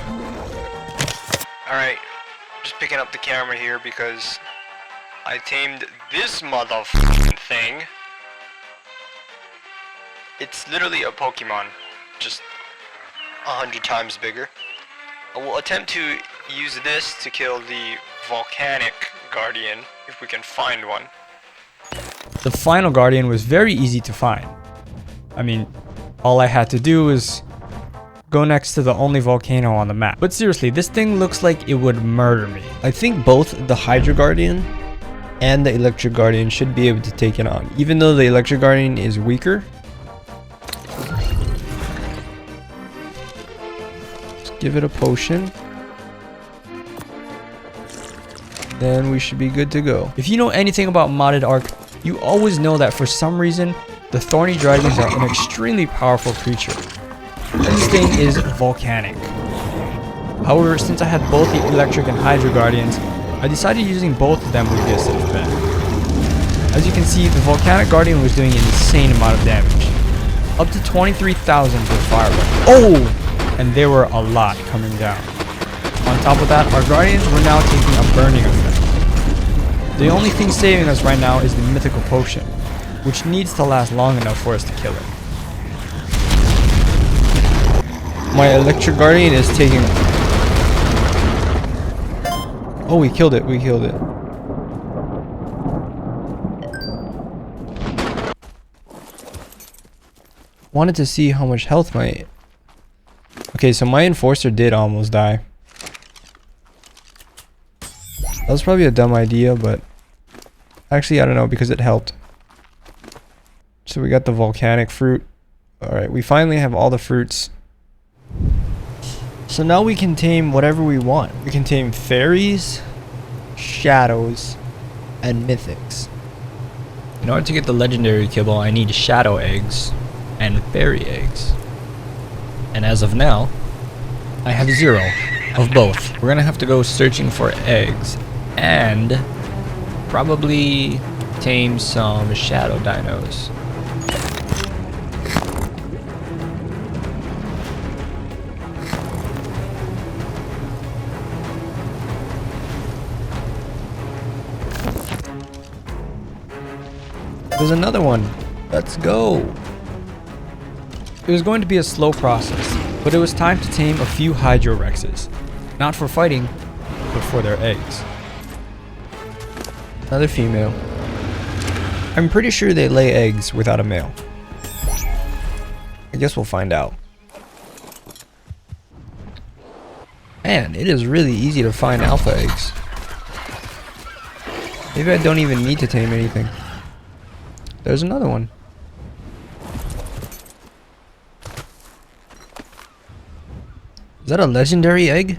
Alright, just picking up the camera here because I tamed this motherfucking thing. It's literally a Pokemon, just 100 times bigger. I will attempt to use this to kill the volcanic guardian, if we can find one. The final Guardian was very easy to find. I mean, all I had to do was go next to the only volcano on the map. But seriously, this thing looks like it would murder me. I think both the Hydro Guardian and the Electric Guardian should be able to take it on, even though the Electric Guardian is weaker. Just give it a potion. Then we should be good to go. If you know anything about modded Ark, you always know that for some reason, the thorny dragons are an extremely powerful creature. This thing is volcanic. However, since I had both the Electric and Hydro Guardians, I decided using both of them would be a safe bet. As you can see, the Volcanic Guardian was doing an insane amount of damage. up to 23,000 per fireball. Oh! And there were a lot coming down. On top of that, our guardians were now taking a burning effect. The only thing saving us right now is the mythical potion, which needs to last long enough for us to kill it. My electric guardian is taking... Oh, we killed it. We killed it. Wanted to see how much health my... Okay, so my enforcer did almost die. That was probably a dumb idea, but... Actually, I don't know, because it helped. So we got the volcanic fruit. Alright, we finally have all the fruits. So now we can tame whatever we want. We can tame fairies, shadows, and mythics. In order to get the legendary kibble, I need shadow eggs and fairy eggs. And as of now, I have 0 of both. We're gonna have to go searching for eggs and probably tame some shadow dinos. There's another one. Let's go. It was going to be a slow process, but it was time to tame a few Hydrorexes. Not for fighting, but for their eggs. Another female. I'm pretty sure they lay eggs without a male. I guess we'll find out. Man, it is really easy to find alpha eggs. Maybe I don't even need to tame anything. There's another one. Is that a legendary egg?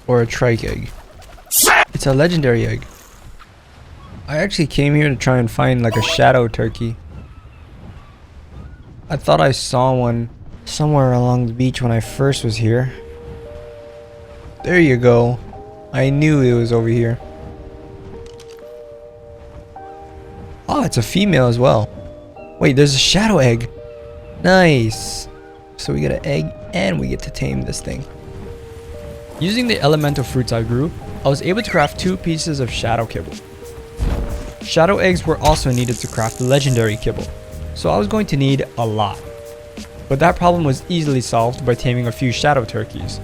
Or a trike egg? It's a legendary egg. I actually came here to try and find like a shadow turkey. I thought I saw one somewhere along the beach when I first was here. There you go. I knew it was over here. Oh, it's a female as well. Wait, there's a shadow egg. Nice. So we get an egg and we get to tame this thing. Using the elemental fruits I grew, I was able to craft 2 pieces of shadow kibble. Shadow eggs were also needed to craft the legendary kibble, so I was going to need a lot. But that problem was easily solved by taming a few shadow turkeys,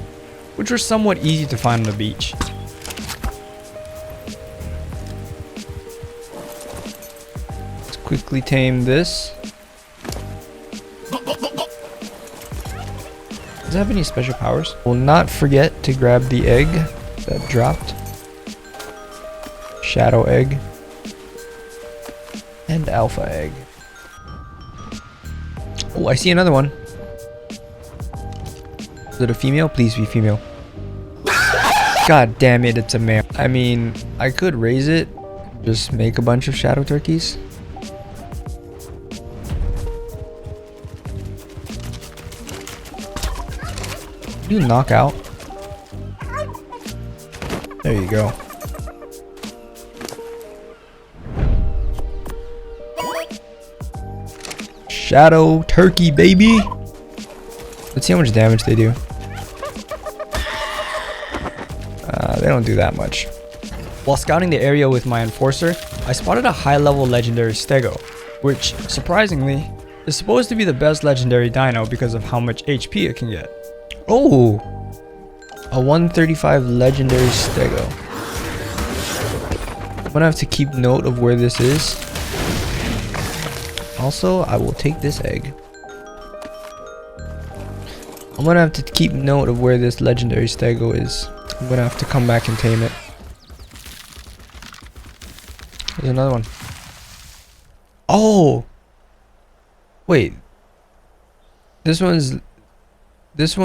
which were somewhat easy to find on the beach. Let's quickly tame this. Does it have any special powers? Will not forget to grab the egg that dropped. Shadow egg. And alpha egg. Oh, I see another one. Is it a female? Please be female. God damn it, it's a male. I mean, I could raise it. Just make a bunch of shadow turkeys. You knock out. There you go. Shadow turkey, baby. Let's see how much damage they do. They don't do that much. While scouting the area with my enforcer, I spotted a high-level legendary stego, which, surprisingly, is supposed to be the best legendary dino because of how much HP it can get. Oh! A 135 legendary stego. I'm gonna have to keep note of where this is. Also, I will take this egg. I'm gonna have to keep note of where this legendary stego is. I'm gonna have to come back and tame it. There's another one. Oh! Wait. This one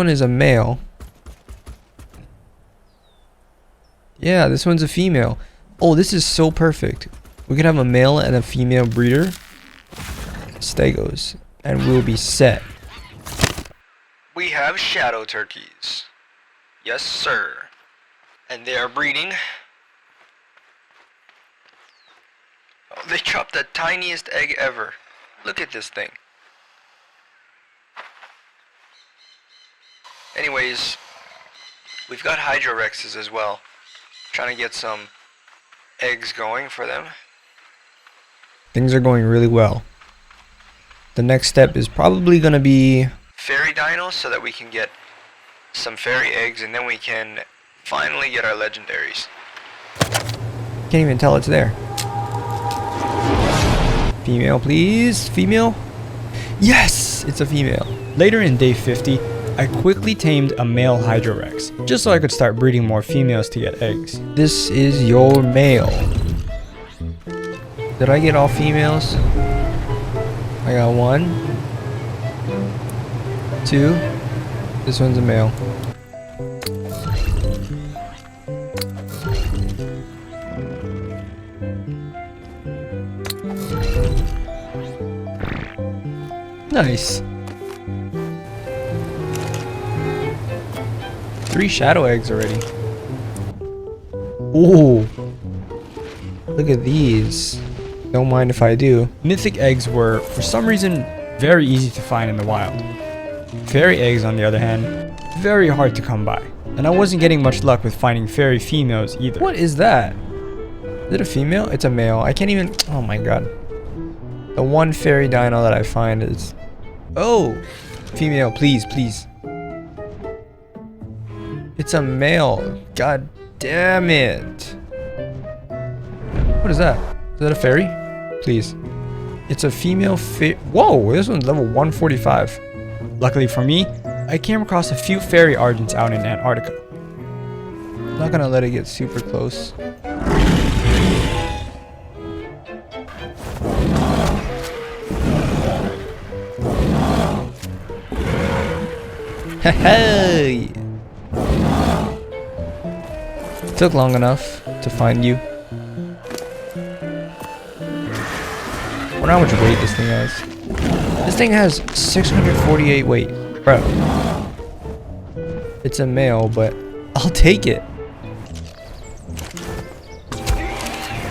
is a male. Yeah, this one's a female. Oh, this is so perfect. We could have a male and a female breeder. Stegos. And we'll be set. We have shadow turkeys. Yes, sir. And they are breeding. Oh, they dropped the tiniest egg ever. Look at this thing. Anyways, we've got Hydrorexes as well. Trying to get some eggs going for them. Things are going really well. The next step is probably going to be fairy dinos so that we can get some fairy eggs and then we can finally get our legendaries. Can't even tell it's there. Female, please. Female. Yes, it's a female. Later in day 50, I quickly tamed a male Hydrorex, just so I could start breeding more females to get eggs. This is your male. Did I get all females? I got 1, 2. This one's a male. Nice. 3 shadow eggs already. Ooh. Look at these. Don't mind if I do. Mythic eggs were, for some reason, very easy to find in the wild. Fairy eggs, on the other hand, very hard to come by. And I wasn't getting much luck with finding fairy females either. What is that? Is it a female? It's a male. I can't even... Oh my god. The one fairy dino that I find is... Oh! Female, please, please. It's a male. God damn it. What is that? Is that a fairy? Please. It's a female Whoa, this one's level 145. Luckily for me, I came across a few fairy argents out in Antarctica. I'm not gonna let it get super close. Hey! Took long enough to find you. I wonder how much weight this thing has. This thing has 648 weight. Bro. It's a male, but I'll take it.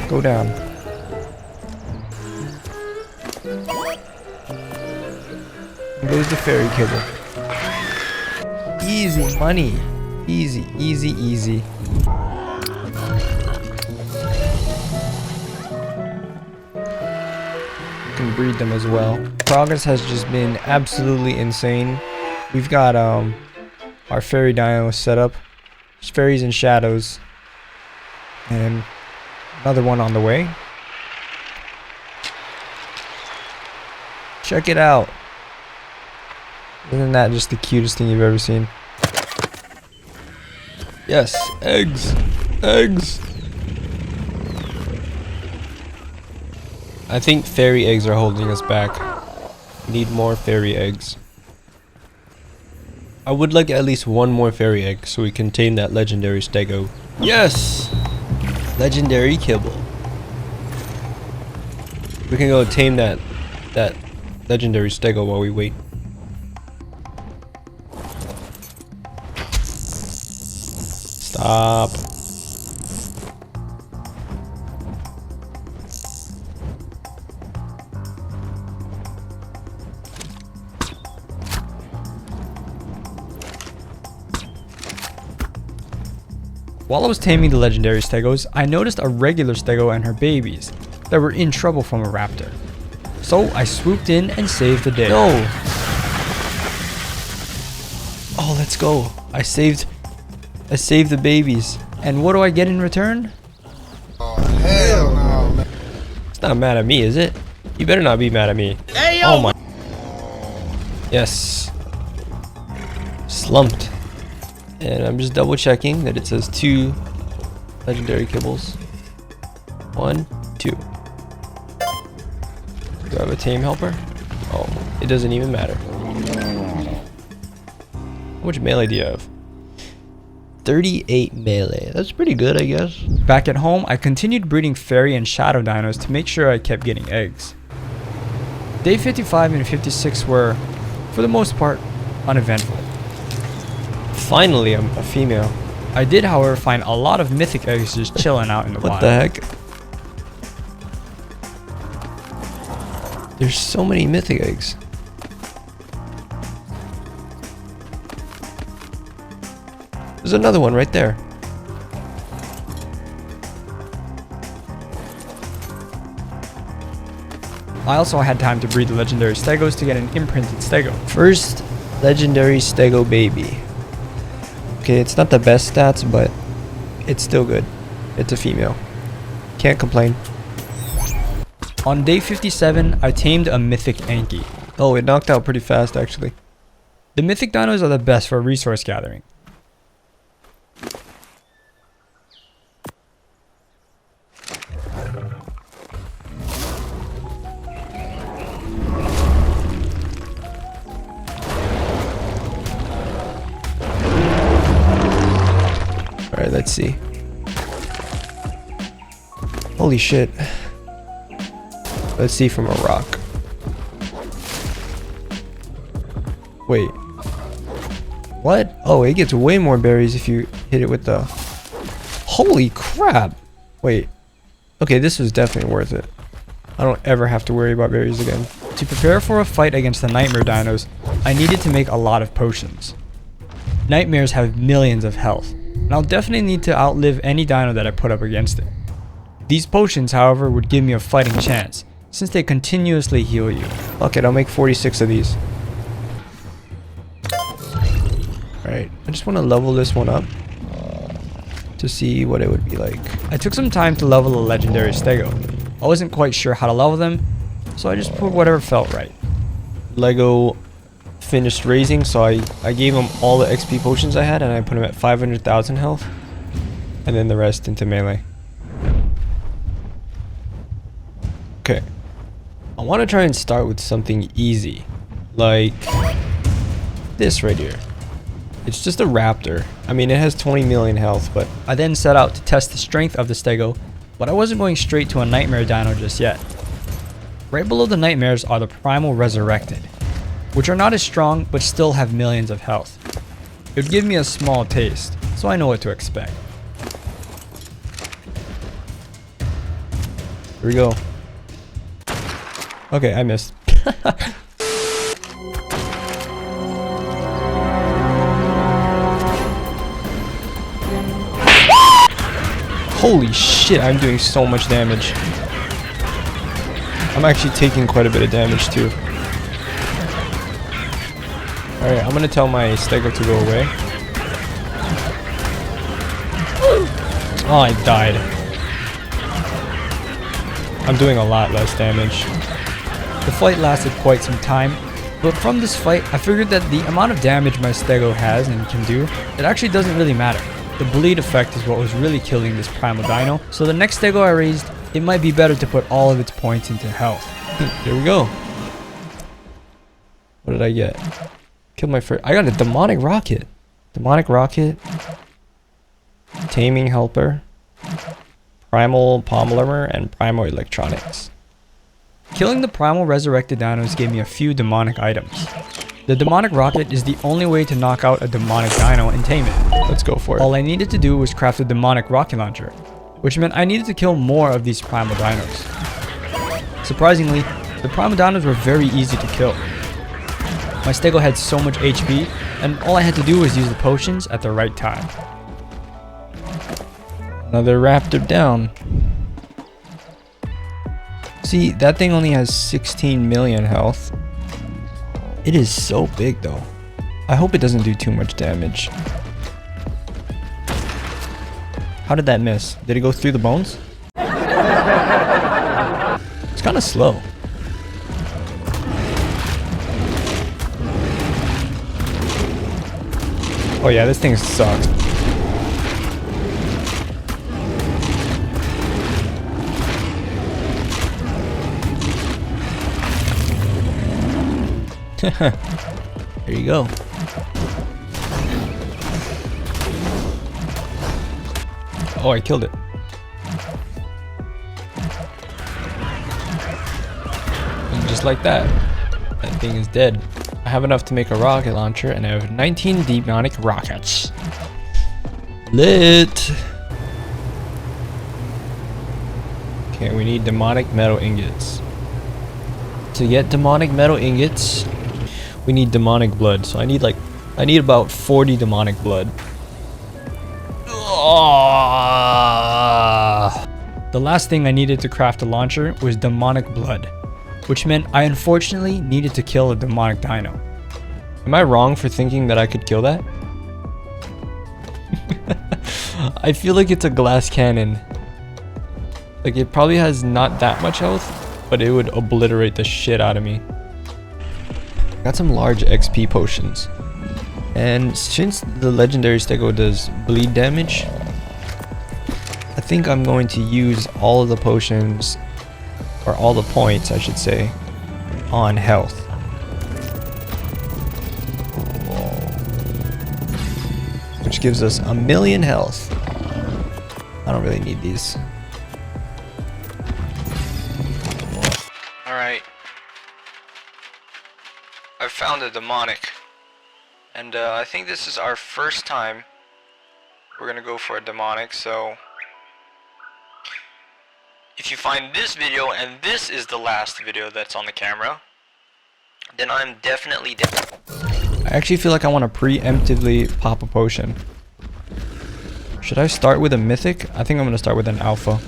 Go down. Goes the fairy kibble. Easy money. Easy, easy, easy. Can breed them as well. Progress has just been absolutely insane. We've got our fairy dino set up. There's fairies and shadows. And another one on the way. Check it out. Isn't that just the cutest thing you've ever seen? Yes, eggs. Eggs. I think fairy eggs are holding us back. We need more fairy eggs. I would like at least one more fairy egg so we can tame that legendary stego. Yes! Legendary kibble. We can go tame that legendary stego while we wait. Stop. While I was taming the legendary stegos, I noticed a regular stego and her babies that were in trouble from a raptor. So I swooped in and saved the day. No! Oh, let's go. I saved the babies. And what do I get in return? Oh, hell no, man. It's not mad at me, is it? You better not be mad at me. Hey, yo. Oh my. Yes. Slumped. And I'm just double checking that it says 2 legendary kibbles. 1, 2. Do I have a tame helper? Oh, it doesn't even matter. How much melee do you have? 38 melee. That's pretty good, I guess. Back at home, I continued breeding fairy and shadow dinos to make sure I kept getting eggs. Day 55 and 56 were, for the most part, uneventful. Finally, I'm a female. I did, however, find a lot of mythic eggs just chilling out in the wild. What the heck? There's so many mythic eggs. There's another one right there. I also had time to breed the legendary stegos to get an imprinted stego. First legendary stego baby. Okay, it's not the best stats, but it's still good. It's a female. Can't complain. On day 57, I tamed a mythic Anki. Oh, it knocked out pretty fast actually. The mythic dinos are the best for resource gathering. Alright, let's see. Holy shit. Let's see from a rock. Wait. What? Oh, it gets way more berries if you hit it with the... Holy crap! Wait. Okay, this was definitely worth it. I don't ever have to worry about berries again. To prepare for a fight against the nightmare dinos, I needed to make a lot of potions. Nightmares have millions of health, and I'll definitely need to outlive any dino that I put up against it. These potions, however, would give me a fighting chance, since they continuously heal you. Fuck it, I'll make 46 of these. Alright, I just want to level this one up to see what it would be like. I took some time to level a legendary stego. I wasn't quite sure how to level them, so I just put whatever felt right. Lego finished raising, so I gave him all the XP potions I had and I put him at 500,000 health. And then the rest into melee. Okay. I want to try and start with something easy. Like this right here. It's just a raptor. I mean, it has 20 million health, but I then set out to test the strength of the stego, but I wasn't going straight to a nightmare dino just yet. Right below the nightmares are the Primal resurrected, which are not as strong but still have millions of health. It would give me a small taste, so I know what to expect. here we go. Okay, I missed. Holy shit, I'm doing so much damage. I'm actually taking quite a bit of damage too. Alright, I'm gonna tell my stego to go away. Oh, I died. I'm doing a lot less damage. The fight lasted quite some time, but from this fight, I figured that the amount of damage my stego has and can do, it actually doesn't really matter. The bleed effect is what was really killing this primal dino, so the next stego I raised, it might be better to put all of its points into health. There we go. What did I get? Killed my first. I got a demonic rocket. Demonic rocket. Taming helper. Primal polymer and primal electronics. Killing the primal resurrected dinos gave me a few demonic items. The demonic rocket is the only way to knock out a demonic dino and tame it. Let's go for it. All I needed to do was craft a demonic rocket launcher, which meant I needed to kill more of these primal dinos. Surprisingly, the primal dinos were very easy to kill. My stego had so much HP, and all I had to do was use the potions at the right time. Another raptor down. See, that thing only has 16 million health. It is so big though. I hope it doesn't do too much damage. How did that miss? Did it go through the bones? It's kind of slow. Oh yeah, this thing sucks. There you go. Oh, I killed it. And just like that, that thing is dead. I have enough to make a rocket launcher, and I have 19 demonic rockets. Lit! Okay, we need demonic metal ingots. To get demonic metal ingots, we need demonic blood. So I need about 40 demonic blood. Oh. The last thing I needed to craft a launcher was demonic blood, which meant I unfortunately needed to kill a demonic dino. Am I wrong for thinking that I could kill that? I feel like it's a glass cannon. Like it probably has not that much health, but it would obliterate the shit out of me. Got some large XP potions. And since the legendary stego does bleed damage, I think I'm going to use all of the potions, or all the points I should say, on health. Which gives us 1,000,000 health. I don't really need these. Alright. I've found a demonic. And I think this is our first time we're gonna go for a demonic, so if you find this video and this is the last video that's on the camera, then I'm definitely dead. I actually feel like I want to preemptively pop a potion. Should I start with a mythic? I think I'm going to start with an alpha.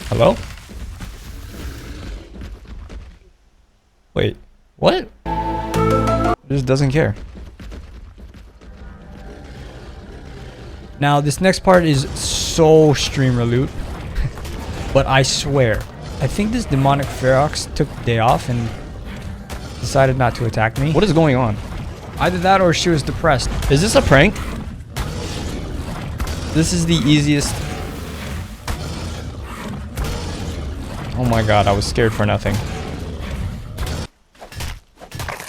Hello? Wait, what? It just doesn't care. Now this next part is so streamer loot, but I swear, I think this demonic ferox took the day off and decided not to attack me. What is going on? Either that or she was depressed. Is this a prank? This is the easiest. Oh my god, I was scared for nothing.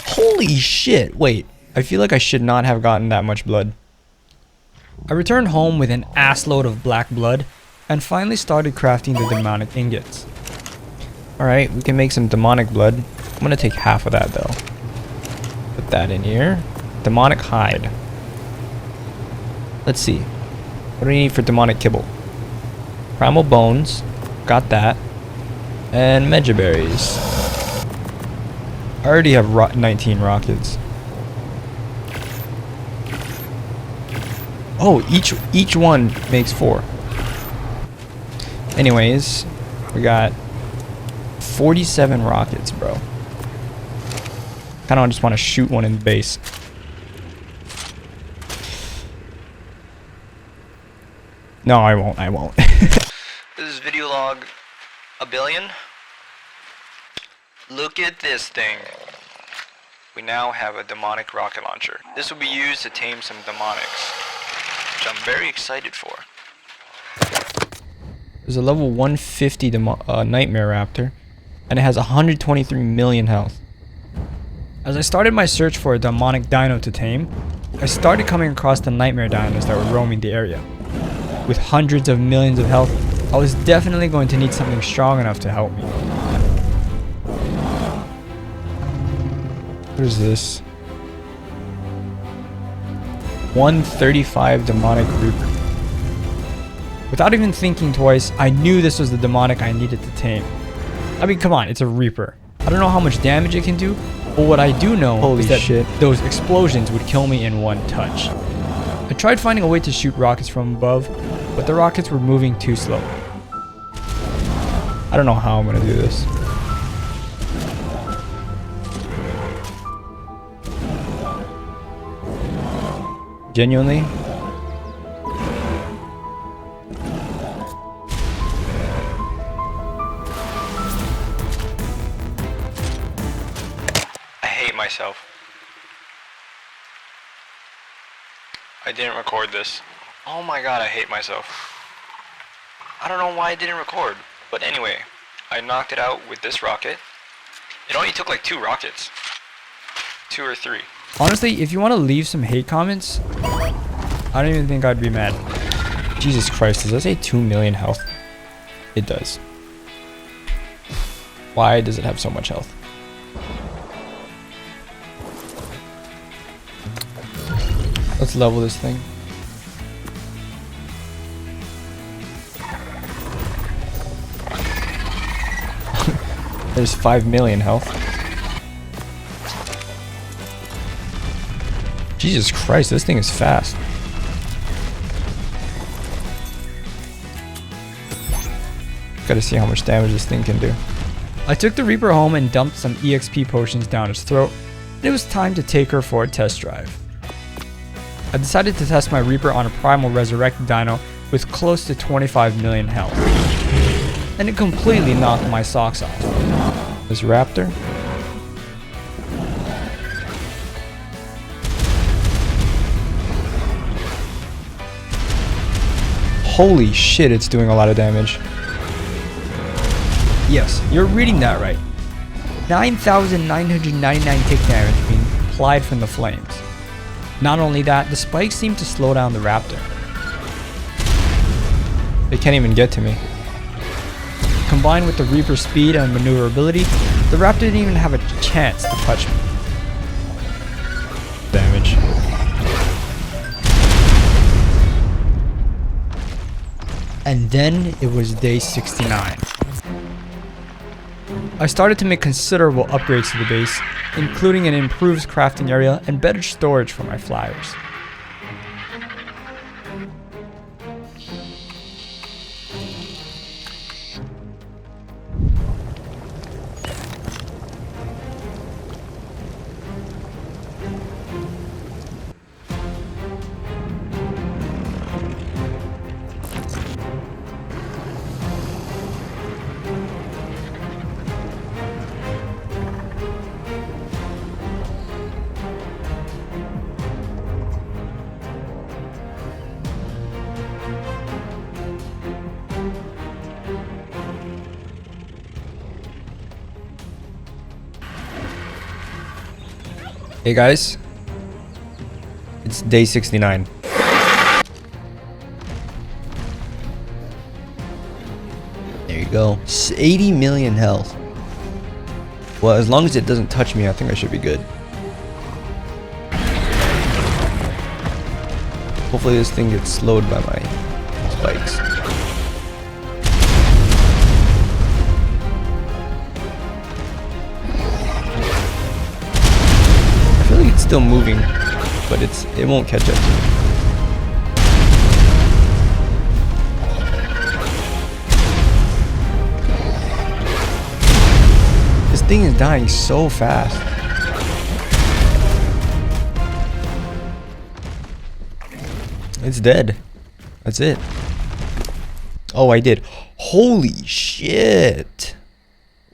Holy shit, wait. I feel like I should not have gotten that much blood. I returned home with an assload of black blood and finally started crafting the demonic ingots. Alright, we can make some demonic blood. I'm gonna take half of that though. Put that in here. Demonic hide. Let's see. What do we need for demonic kibble? Primal bones. Got that. And megaberries. I already have 19 rockets. Oh, each one makes 4. Anyways, we got 47 rockets, bro. Kind of just want to shoot one in the base. No, I won't. I won't. This is video log 1,000,000,000. Look at this thing. We now have a demonic rocket launcher. This will be used to tame some demonics, which I'm very excited for. There's a level 150 nightmare raptor, and it has 123 million health. As I started my search for a demonic dino to tame, I started coming across the nightmare dinos that were roaming the area. With hundreds of millions of health, I was definitely going to need something strong enough to help me. What is this? 135 demonic reaper. Without even thinking twice, I knew this was the demonic I needed to tame. I mean, come on, it's a reaper. I don't know how much damage it can do, but what I do know is that those explosions would kill me in one touch. I tried finding a way to shoot rockets from above, but the rockets were moving too slow. I don't know how I'm gonna do this. Genuinely? I hate myself. I didn't record this. Oh my god, I hate myself. I don't know why I didn't record, but anyway, I knocked it out with this rocket. It only took like 2 rockets. 2 or 3. Honestly, if you want to leave some hate comments, I don't even think I'd be mad. Jesus Christ, does that say 2 million health? It does. Why does it have so much health? Let's level this thing. There's 5 million health. Jesus Christ, this thing is fast. Gotta see how much damage this thing can do. I took the Reaper home and dumped some EXP potions down its throat, and it was time to take her for a test drive. I decided to test my Reaper on a Primal resurrected dino with close to 25 million health, and it completely knocked my socks off. This raptor? Holy shit, it's doing a lot of damage. Yes, you're reading that right. 9,999 tick damage being applied from the flames. Not only that, the spikes seem to slow down the raptor. They can't even get to me. Combined with the Reaper's speed and maneuverability, the raptor didn't even have a chance to touch me. Damage. And then it was day 69. I started to make considerable upgrades to the base, including an improved crafting area and better storage for my flyers. Hey guys, it's day 69. There you go. 80 million health. Well, as long as it doesn't touch me, I think I should be good. Hopefully this thing gets slowed by my spikes. It's still moving, but it won't catch up to me. This thing is dying so fast. It's dead. That's it. Oh, I did. Holy shit.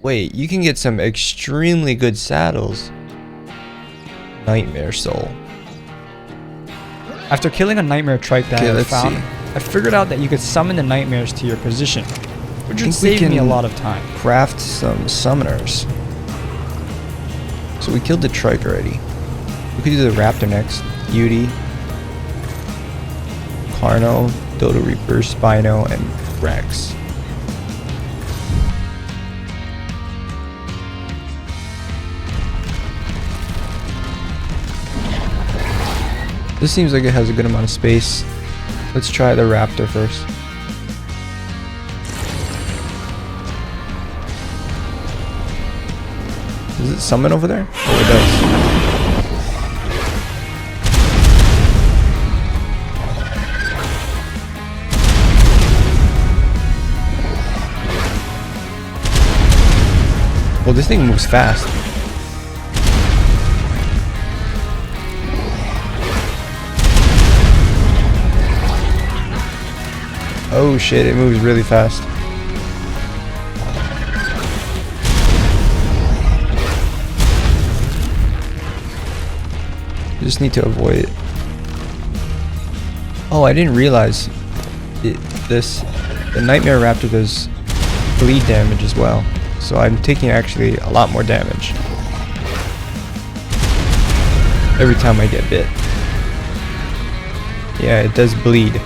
Wait, you can get some extremely good saddles. Nightmare soul. After killing a nightmare trike that I let's found, see. I figured out that you could summon the nightmares to your position, which would think we save me a can lot of time. Craft some summoners. So we killed the trike already. We could do the raptor next. Beauty, Carno, Dodo Reaper, Spino, and Rex. This seems like it has a good amount of space. Let's try the raptor first. Does it summon over there? Oh, it does. Well, this thing moves fast. Oh shit, it moves really fast. You just need to avoid it. Oh, I didn't realize the Nightmare Raptor does bleed damage as well. So I'm taking actually a lot more damage every time I get bit. Yeah, it does bleed.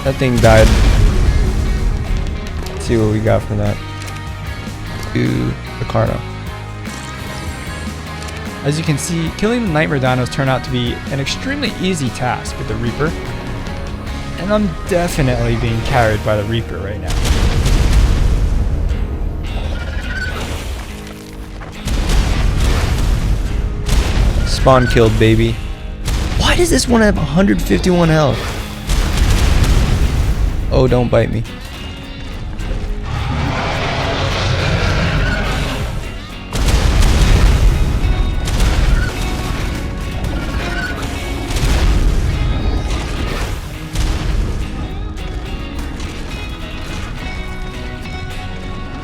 That thing died. Let's see what we got from that. To the Carno. As you can see, killing the Nightmare Dinos turned out to be an extremely easy task with the Reaper, and I'm definitely being carried by the Reaper right now. Spawn killed, baby. Why does this one have 151 health? Oh, don't bite me.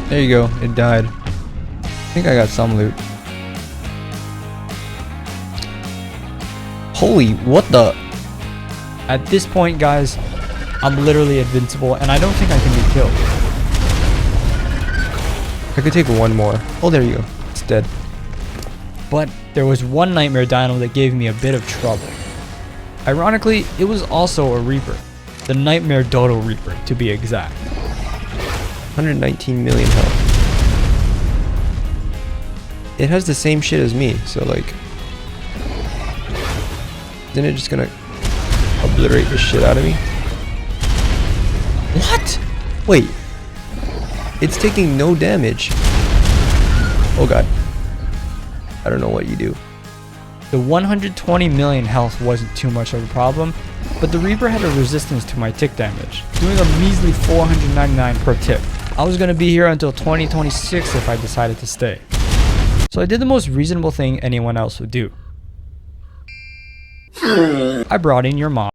There you go, it died. I think I got some loot. Holy, what the? At this point, guys, I'm literally invincible, and I don't think I can be killed. I could take one more. Oh, there you go. It's dead. But there was one nightmare dino that gave me a bit of trouble. Ironically, it was also a Reaper. The Nightmare Dodo Reaper, to be exact. 119 million health. It has the same shit as me, so like... Isn't it just gonna obliterate the shit out of me? What? Wait. It's taking no damage. Oh god. I don't know what you do. The 120 million health wasn't too much of a problem, but the Reaper had a resistance to my tick damage, doing a measly 499 per tick. I was gonna be here until 2026 if I decided to stay. So I did the most reasonable thing anyone else would do. I brought in your mom.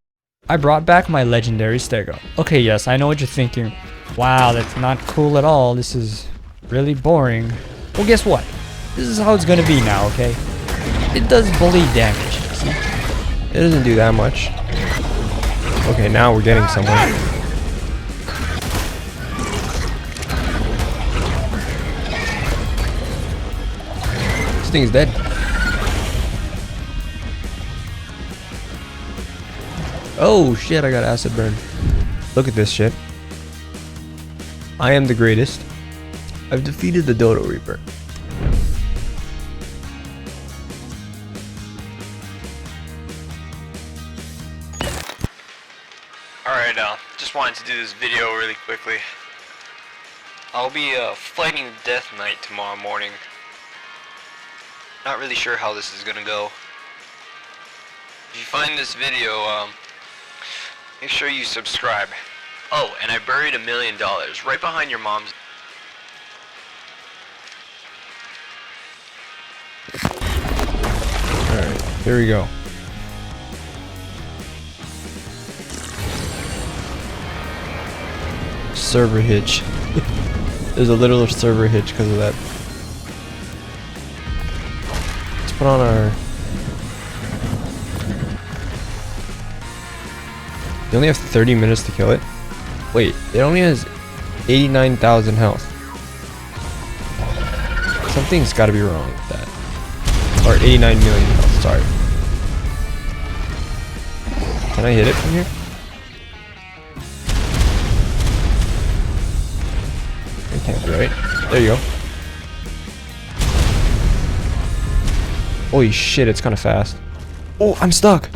I brought back my legendary stego. Okay, yes, I know what you're thinking. Wow, that's not cool at all. This is really boring. Well, guess what? This is how it's gonna be now, okay? It does bleed damage, see? It doesn't do that much. Okay, now we're getting somewhere. This thing's dead. Oh shit, I got acid burn. Look at this shit. I am the greatest. I've defeated the Dodo Reaper. Alright, just wanted to do this video really quickly. I'll be fighting Death Knight tomorrow morning. Not really sure how this is gonna go. If you find this video, make sure you subscribe. Oh, and I buried $1 million right behind your mom's. Alright, here we go. Server hitch. There's a literal server hitch because of that. Let's put on our... You only have 30 minutes to kill it? Wait, it only has 89,000 health. Something's gotta be wrong with that. Or 89 million health, sorry. Can I hit it from here? I can't, right? There you go. Holy shit, it's kinda fast. Oh, I'm stuck!